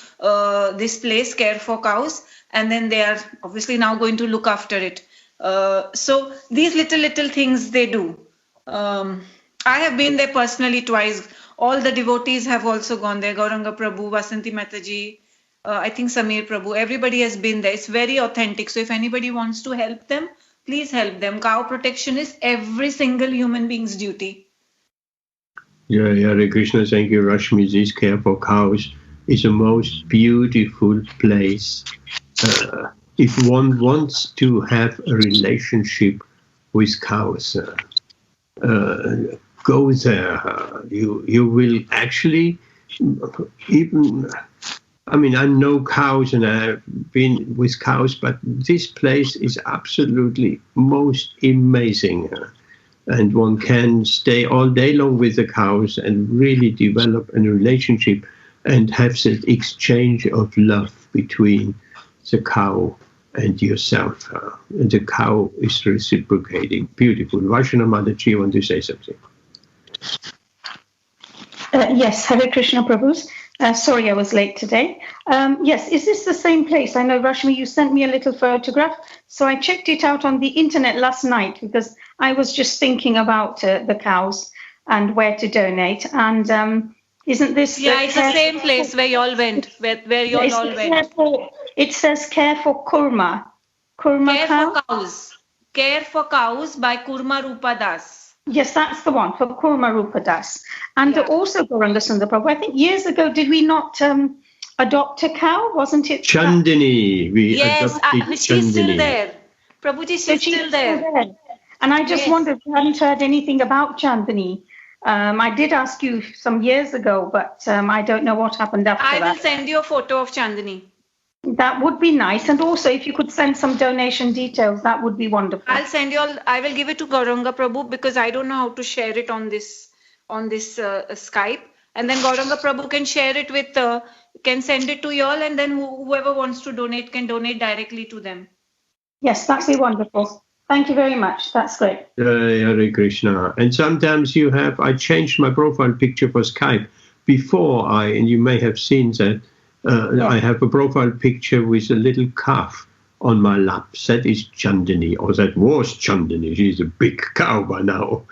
this place, Care for Cows, and then they are obviously now going to look after it. So these little things they do. I have been there personally twice. All the devotees have also gone there. Gauranga Prabhu, Vasanti Mataji, I think Samir Prabhu, everybody has been there. It's very authentic. So if anybody wants to help them, please help them. Cow protection is every single human being's duty. Yeah, Hare Krishna, thank you, Rashmi. This Care for Cows is a most beautiful place. If one wants to have a relationship with cows, go there. You will actually even. I mean, I know cows and I've been with cows, but this place is absolutely most amazing. And one can stay all day long with the cows and really develop a relationship and have that exchange of love between the cow and yourself. And the cow is reciprocating. Beautiful. Vaishana Mataji, you want to say something? Yes, Hare Krishna Prabhus. Sorry I was late today. Yes, is this the same place? I know, Rashmi, you sent me a little photograph. So I checked it out on the internet last night because I was just thinking about the cows and where to donate. And isn't this... Yeah, it's the same place where you all went, where you all went. It says Care for Kurma. Kurma cow? For Cows. Care for Cows by Kurma Rupa Das. Yes, that's the one, for Kurma Rupa Das. And also, Gauranga Sundar Prabhu, I think years ago, did we not adopt a cow? Wasn't it? Chandini. Yes, she's still there. Prabhuji, she's still there. And I just wondered if you hadn't heard anything about Chandini. I did ask you some years ago, but I don't know what happened after that. I will send you a photo of Chandini. That would be nice. And also, if you could send some donation details, that would be wonderful. I'll send you all. I will give it to Gauranga Prabhu because I don't know how to share it on this Skype. And then Gauranga Prabhu can share it with, can send it to you all, and then whoever wants to donate can donate directly to them. Yes, that'd be wonderful. Thank you very much. That's great. Hare Krishna. And sometimes I changed my profile picture for Skype before and you may have seen that. I have a profile picture with a little calf on my lap. That is Chandini, or that was Chandini. She's a big cow by now.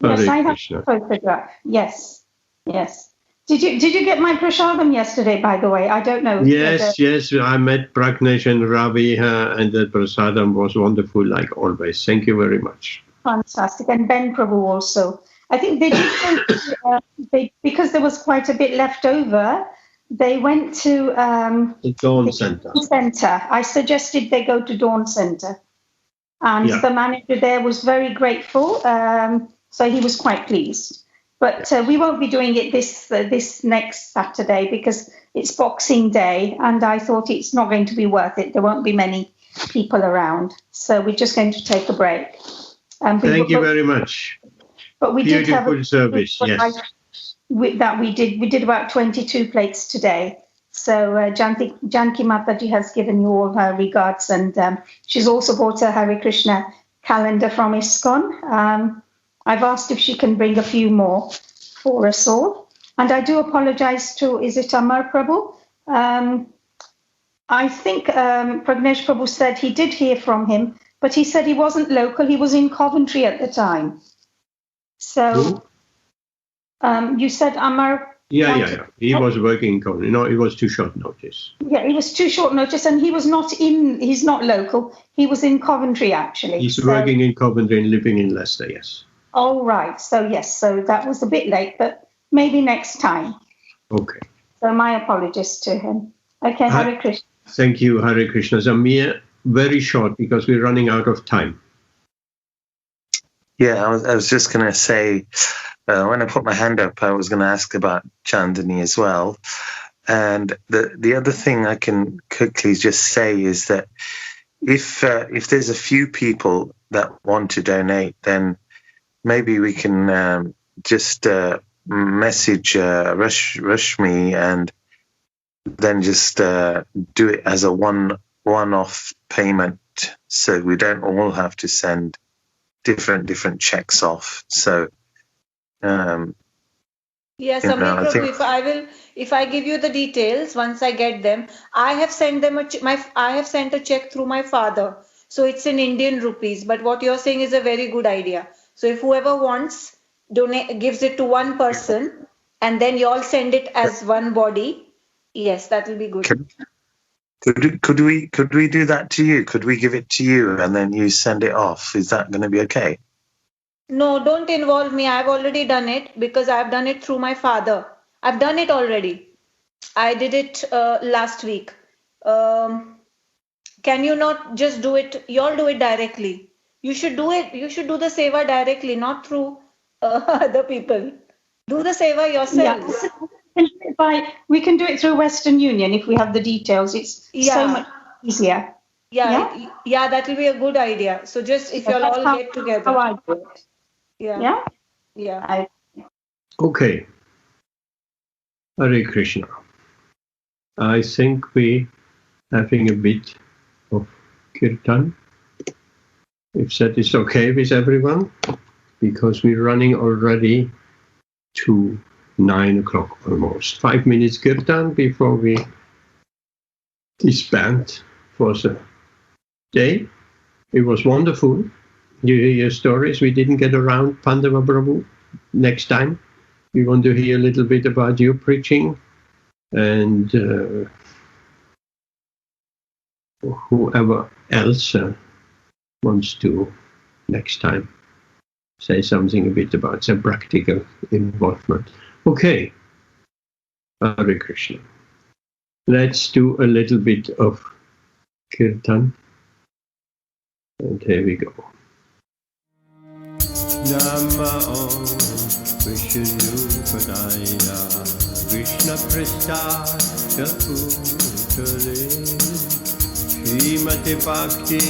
Yes, I have a photograph. Yes. Did you get my prasadam yesterday, by the way? I don't know. Yes. I met Pragnesh and Ravi, and the prasadam was wonderful, like always. Thank you very much. Fantastic. And Ben Prabhu also. I think they did, because there was quite a bit left over, they went to the Dawn Center. I suggested they go to Dawn Center. And the manager there was very grateful. So he was quite pleased. But we won't be doing it this next Saturday because it's Boxing Day. And I thought it's not going to be worth it. There won't be many people around. So we're just going to take a break. Thank you very much. But we Beautiful did have a service, yes. We did about 22 plates today. So Janki Mataji has given you all her regards, and she's also bought a Hare Krishna calendar from ISKCON. I've asked if she can bring a few more for us all. And I do apologize to, is it Amar Prabhu? I think Pragnesh Prabhu said he did hear from him, but he said he wasn't local. He was in Coventry at the time. So you said Amar. Yeah. He was working in Coventry. No, it was too short notice. Yeah, it was too short notice, and he was he's not local. He was in Coventry, actually. He's working in Coventry and living in Leicester, yes. Oh, right. So, yes, so that was a bit late, but maybe next time. Okay. So my apologies to him. Okay, Hare Krishna. Thank you, Hare Krishna. Zamir, very short because we're running out of time. Yeah, I was just going to say, when I put my hand up, I was going to ask about Chandani as well. And the other thing I can quickly just say is that if there's a few people that want to donate, then maybe we can just message Rashmi and then just do it as a one-off payment, so we don't all have to send different checks off. So yes, Amir Prabhu, if I give you the details once I get them, I have sent them I have sent a check through my father, so it's in Indian rupees. But what you're saying is a very good idea. So if whoever wants gives it to one person, and then you all send it as one body. Yes, that will be good. Could we do that to you? Could we give it to you and then you send it off? Is that going to be okay? No, don't involve me. I've already done it because I've done it through my father. I've done it already. I did it last week. Can you not just do it? You all do it directly. You should do it. You should do the seva directly, not through other people. Do the seva yourselves. Yeah. We can do it through Western Union if we have the details. It's so much easier. Yeah, that will be a good idea. So just if you'll all get together. How I do it. Yeah. Okay. Hare Krishna. I think we having a bit of Kirtan, if that is okay with everyone, because we're running already to 9 o'clock almost. 5 minutes Kirtan before we disband for the day. It was wonderful. You hear your stories. We didn't get around Pandava Prabhu. Next time, we want to hear a little bit about your preaching, and whoever else wants to next time say something a bit about some practical involvement. Okay, Hare Krishna. Let's do a little bit of Kirtan. And here we go. Nama Vishnu Padaya Krishna Prasthaya Putale Śrīmad-Bhāgavata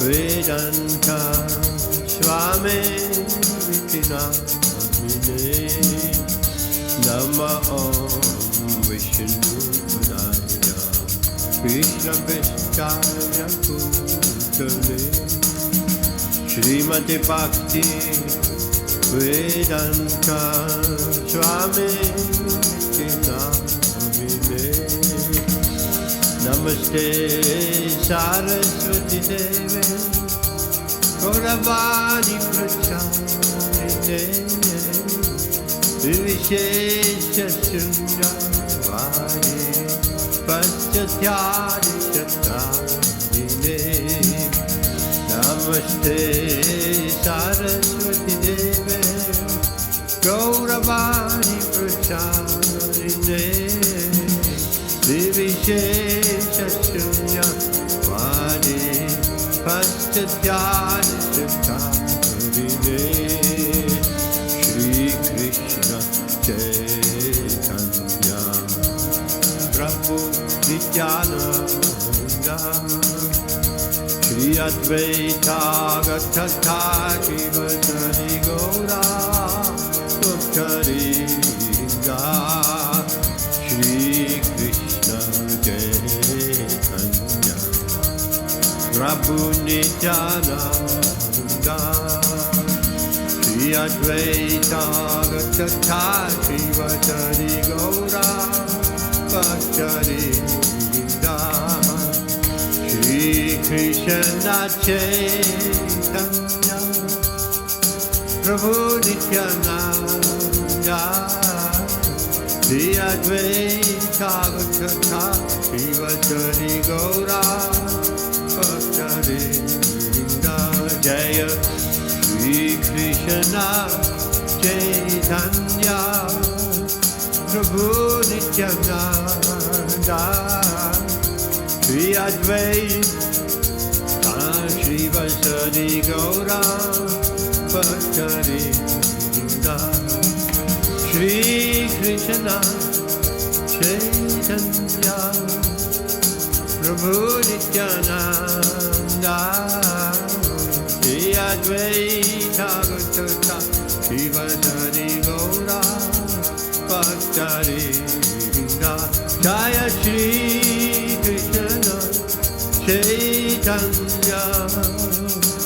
Vedanta Swami Vitinamine Nama Vishnu Padaya Krishna Prasthaya Putale Śrīmad-Bhāgavata Vedanta Swami Vitinamine Namaste Saraswati Deve Gauravani Pracharine Vivishesha Sundravani Paschathyani Chatarine Namaste Saraswati Deve Gauravani Pracharine Vivishesha Shunyavani Paschathyani Chatarine Shri Krishna Caitanya Prabhu Nityananda Advaita Gatata Shivatari Gaura Bhaktarinda Shri Krishna Caitanya Prabhu Nityananda Shri Advaita Gatata Shivatari Gaura Bhaktarinda Shri Krishna Caitanya Prabhu Nityananda Shri Advaita Gatata Shivatari Gaura Bhaktarinda Jaya Shri Krishna Caitanya Prabhu Nityananda Shri Advaita Shivatari Gaura Bhaktarinda Shri Krishna Caitanya Prabhu Nityananda Shri Advaita Gatata Shivatari Gaura Bhaktarinda Jaya Shri Krishna Caitanya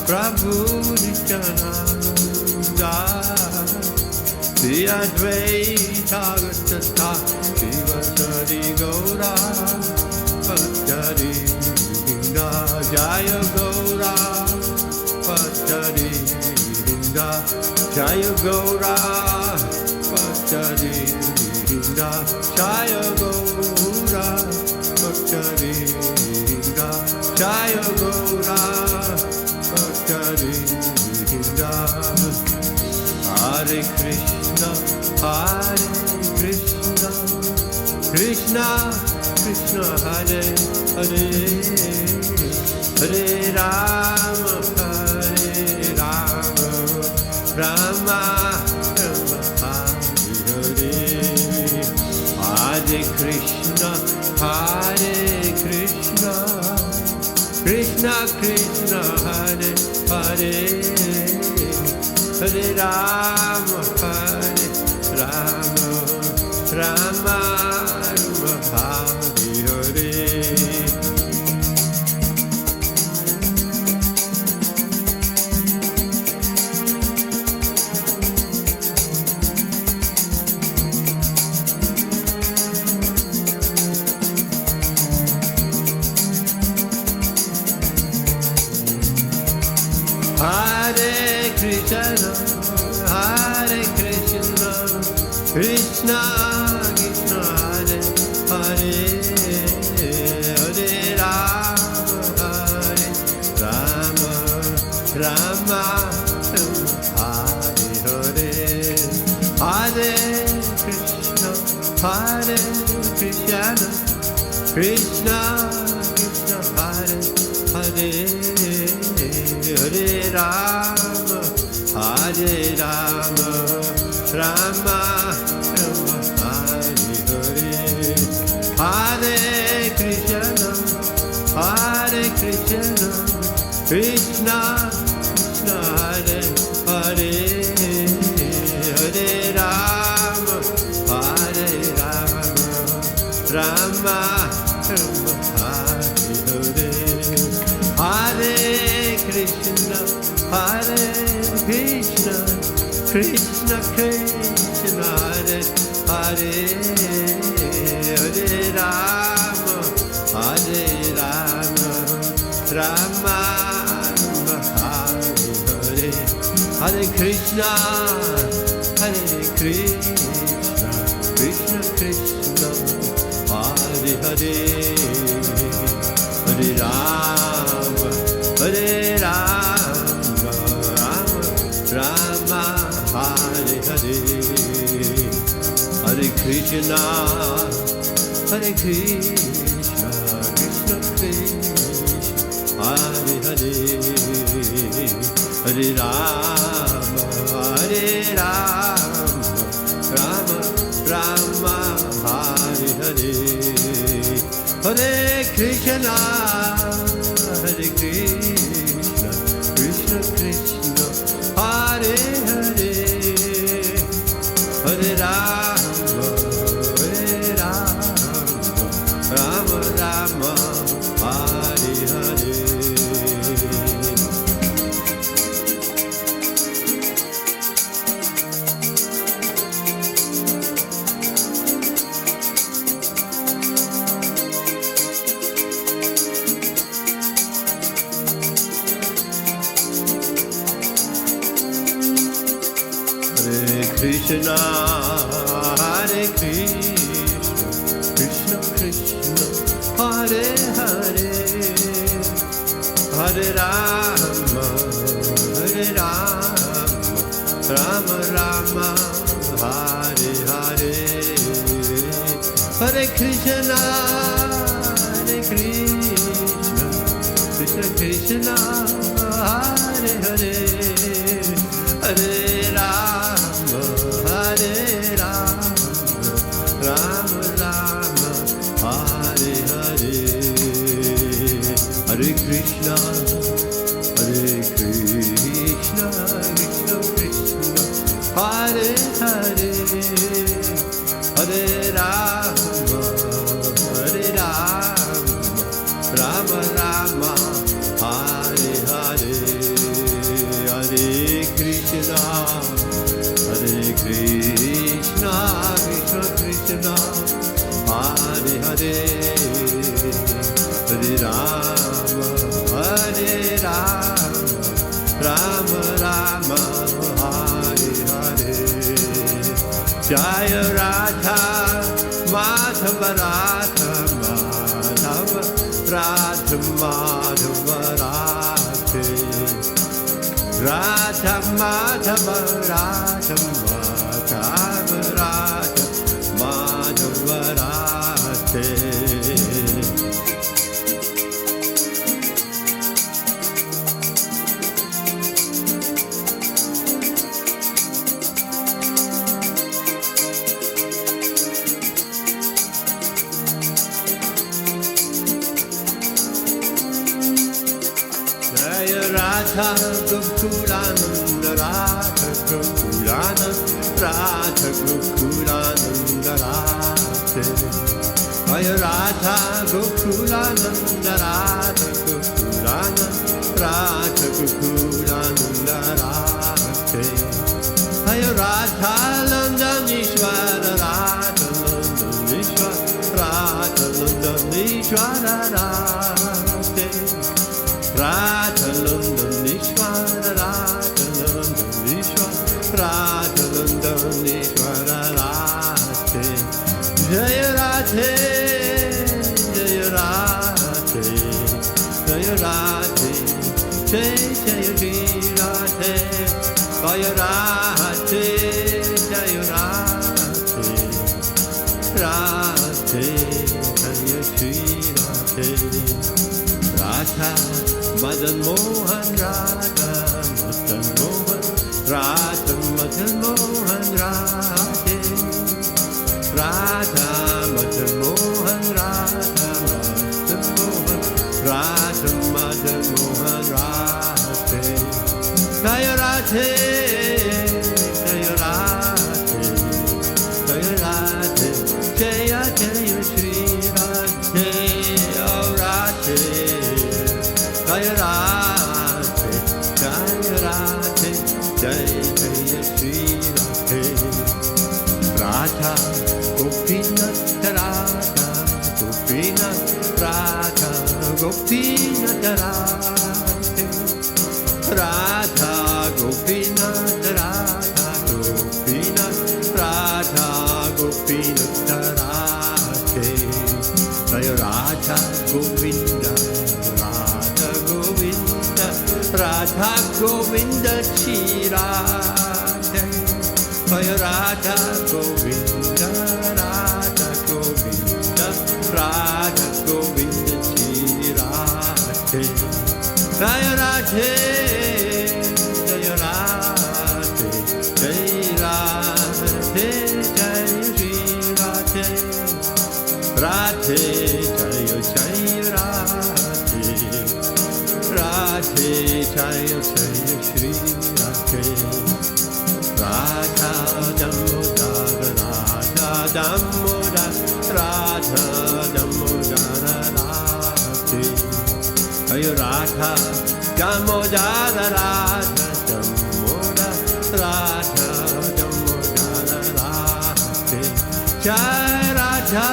Prabhu Nityananda Shri Advaita Gatata Shivatari Gaura Bhaktarinda Jaya Gaura Bhaktarinda Jaya Gaura Bhaktarinda Jaya Gaura Bhaktarinda Jaya Gaura Bhaktarinda Hare Krishna Krishna Krishna Hare Hare Hare Rama Rama Rama Hare Hare Hare Krishna Krishna Krishna Hare Hare Hare Rama Rama Rama Hare Hare Hare Krishna Krishna Krishna Hare Hare Hare Rama Rama Hare Hare Hare Krishna Krishna Krishna Hare Hare Hare Rama Rama Hare Hare Hare Krishna Krishna Krishna Hare Hare Hare Rama Rama Hare Hare Hare Krishna Krishna Krishna Hare Hare Hare Rama Rama Hare Hare Hare Krishna Krishna Krishna Hare Hare Hare Rama Rama Hare Hare Hare Krishna Krishna Krishna Hare Hare Hare Rama Rama Hare Hare Hare Krishna Krishna Krishna, Hare Krishna, Krishna Krishna, Hare Hare, Hare Rama, Hare Rama, Rama Rama, Hare Hare, Hare Krishna, Hare Krishna, Krishna Krishna, Hare Hare, Hare Rama, Hare Rama, Rama Rama, Hare Hare, Hare Krishna, Hare Krishna, Krishna Krishna, Hare Hare, Hare Rama, Hare Rama, Rama Rama, Hare Hare, Hare Krishna, Hare Krishna, Krishna Krishna, Hare Hare, Hare Rama, Hare Rama, Rama Rama, Hare Hare, Jaya Radha, Madhava Radha, Madhava Radha, Madhava Radha, Radha Madhava Radha, Madhava Radha, Madhava Radha. Jaya Radha Gokulananda, Radha Gokulananda, Radha Gokulananda, Radha. Jaya Radha Gokulananda, Radha Gokulananda, Radha Gokulananda, Radha. Jaya Radha Landanishvara, Radha Landanishvara, Radha Landanishvara, Radha. Radha Landanishvara, Radha Landanishvara, Radha Landanishvara, Radha. Jaya Radhe, Jaya Radhe, Jaya Radhe, Jaya Jaya Radhe, Jaya Radhe, Jaya Radhe, Radhe, Jaya Shri Radhe. Radha Madan Mohan, Radha Madan Mohan, Radha Madan Mohan, Radha. Radha Madan Mohan, Radha Madan Mohan, Radha Madan Mohan, Radha. Jaya Radhe, Jaya Radhe, Jaya Radhe, Jaya Jaya Shri Radhe, oh Radhe. Jaya Radhe, Jaya Radhe, Jaya Jaya Shri Radhe. Radha Gopinath, Radha Gopinath, Radha Gopinath, Radha. Radha Gopinath, Radha Gopinath, Radha Gopinath, Radha. Jaya Radha Govinda, Radha Govinda, Radha Govinda Shri Radha. Jaya Radha Govinda, Radha Govinda, Radha Govinda Shri Radha. Jaya Radhe, Jaya Radhe, Jaya Radhe, Jaya Shri Radhe. Radhe, Jaya Jaya Radhe, Radhe, Jaya Jaya Shri Radhe. Radha Damodara, Radha Damodara, Radha Damodara, Radhe. Jaya Radha Damodara, Radha Damodara, Radha Damodara, Radhe. Jai Radha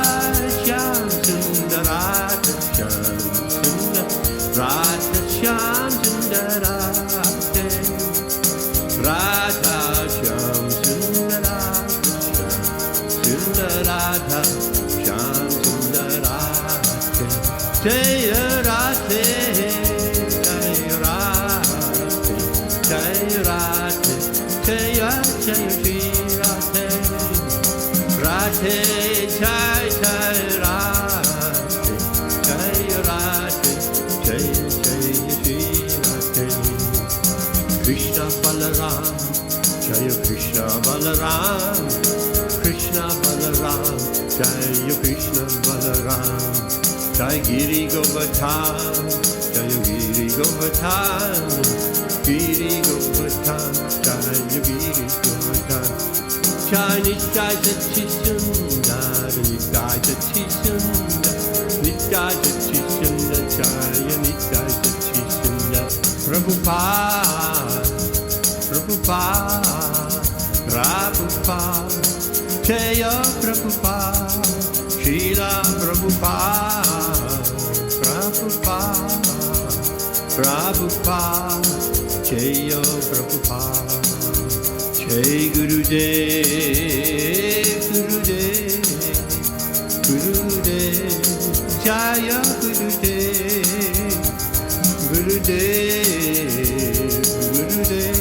Shyam Sundar, Radha Shyam Sundar, Radha Shyam Sundar, Radha Shyam Sundar. Jai Shri Radhe, Radhe Jai Jai Radhe, Jai Radhe, Jai Jai Shri Radhe. Krishna Balaram, Jai Krishna Balaram, Krishna Balaram, Jai Krishna Balaram, Jai Giri Govardhan, Jai Giri Govardhan, Giri Govardhan, Jai Giri Govardhan, Jai Nitai Satchitundar, Nitai Satchitundar, Nitai Satchitundar, Jai Nitai Satchitundar, Prabhupada, Prabhupada, Prabhupada, Jaya Prabhupada, Srila Prabhupada, Prabhupada, Prabhupada, Jaya Prabhupada, Jai Gurudev, Gurudev, Gurudev, Jaya Gurudev, Gurudev, Gurudev,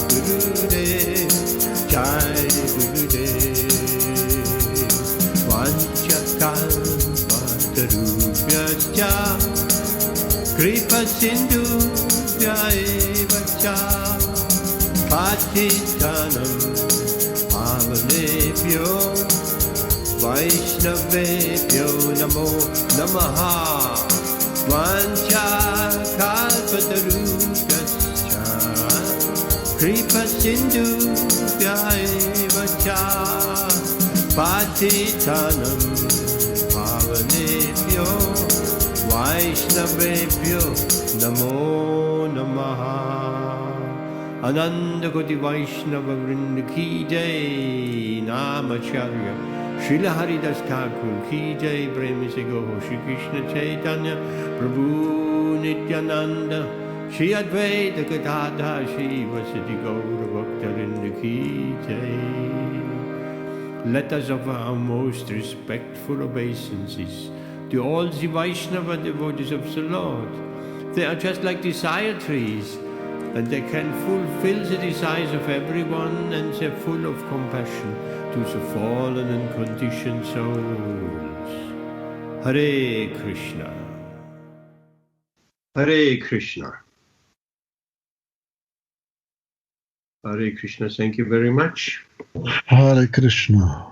Gurudev, Jai Gurudev. Vanchakalpatarubhyascha Kripa Sindhubhya eva cha Patitanam Pavanebhyo Vaishnavebhyo Namo Namaha. Vanchakalpatarubhyascha Kripa Sindhubhya eva cha Patitanam Pavanebhyo Vaishnavebhyo Namo Namaha. Ananda Koti Vaishnava Vrinda Ki Jai, Namacharya Srila Haridas Thakur Ki Jai, Prema Se Goho Shri Krishna Caitanya Prabhu Nityananda, Shri Advaita Gadadhar Shri Vasati Gaura Bhaktarinda Ki Jai. Let us offer our most respectful obeisances to all the Vaishnava devotees of the Lord. They are just like desire trees, and they can fulfill the desires of everyone, and they're full of compassion to the fallen and conditioned souls. Hare Krishna. Hare Krishna. Hare Krishna, thank you very much. Hare Krishna.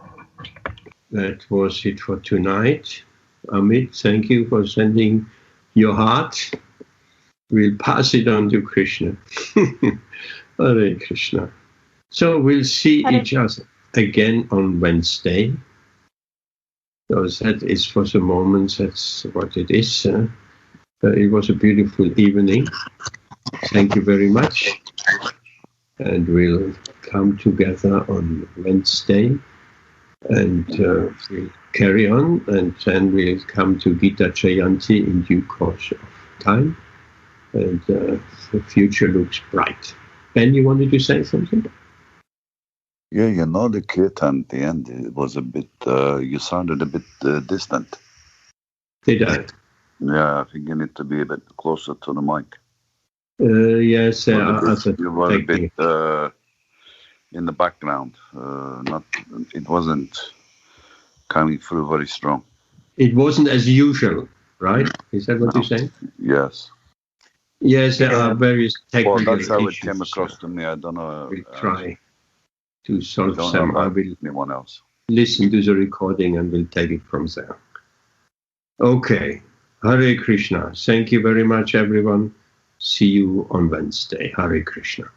That was it for tonight. Amit, thank you for sending your heart. We'll pass it on to Krishna. Hare Krishna. So we'll see each other again on Wednesday. So that is for the moment, that's what it is. It was a beautiful evening. Thank you very much. And we'll come together on Wednesday and we'll carry on, and then we'll come to Gita Jayanti in due course of time, and the future looks bright. Ben, you wanted to say something? Yeah, you know, the Kirtan at the end, it was a bit, you sounded a bit distant. Did I? Yeah, I think you need to be a bit closer to the mic. Yes, you were a bit in the background. It wasn't coming through very strong. It wasn't as usual, right? Is that what you're saying? Yes. Yes, there are various technical issues. Well, that's how it came across to me. I don't know. We'll try to solve them. I will anyone else listen to the recording and we'll take it from there. Okay. Hare Krishna. Thank you very much, everyone. See you on Wednesday. Hare Krishna.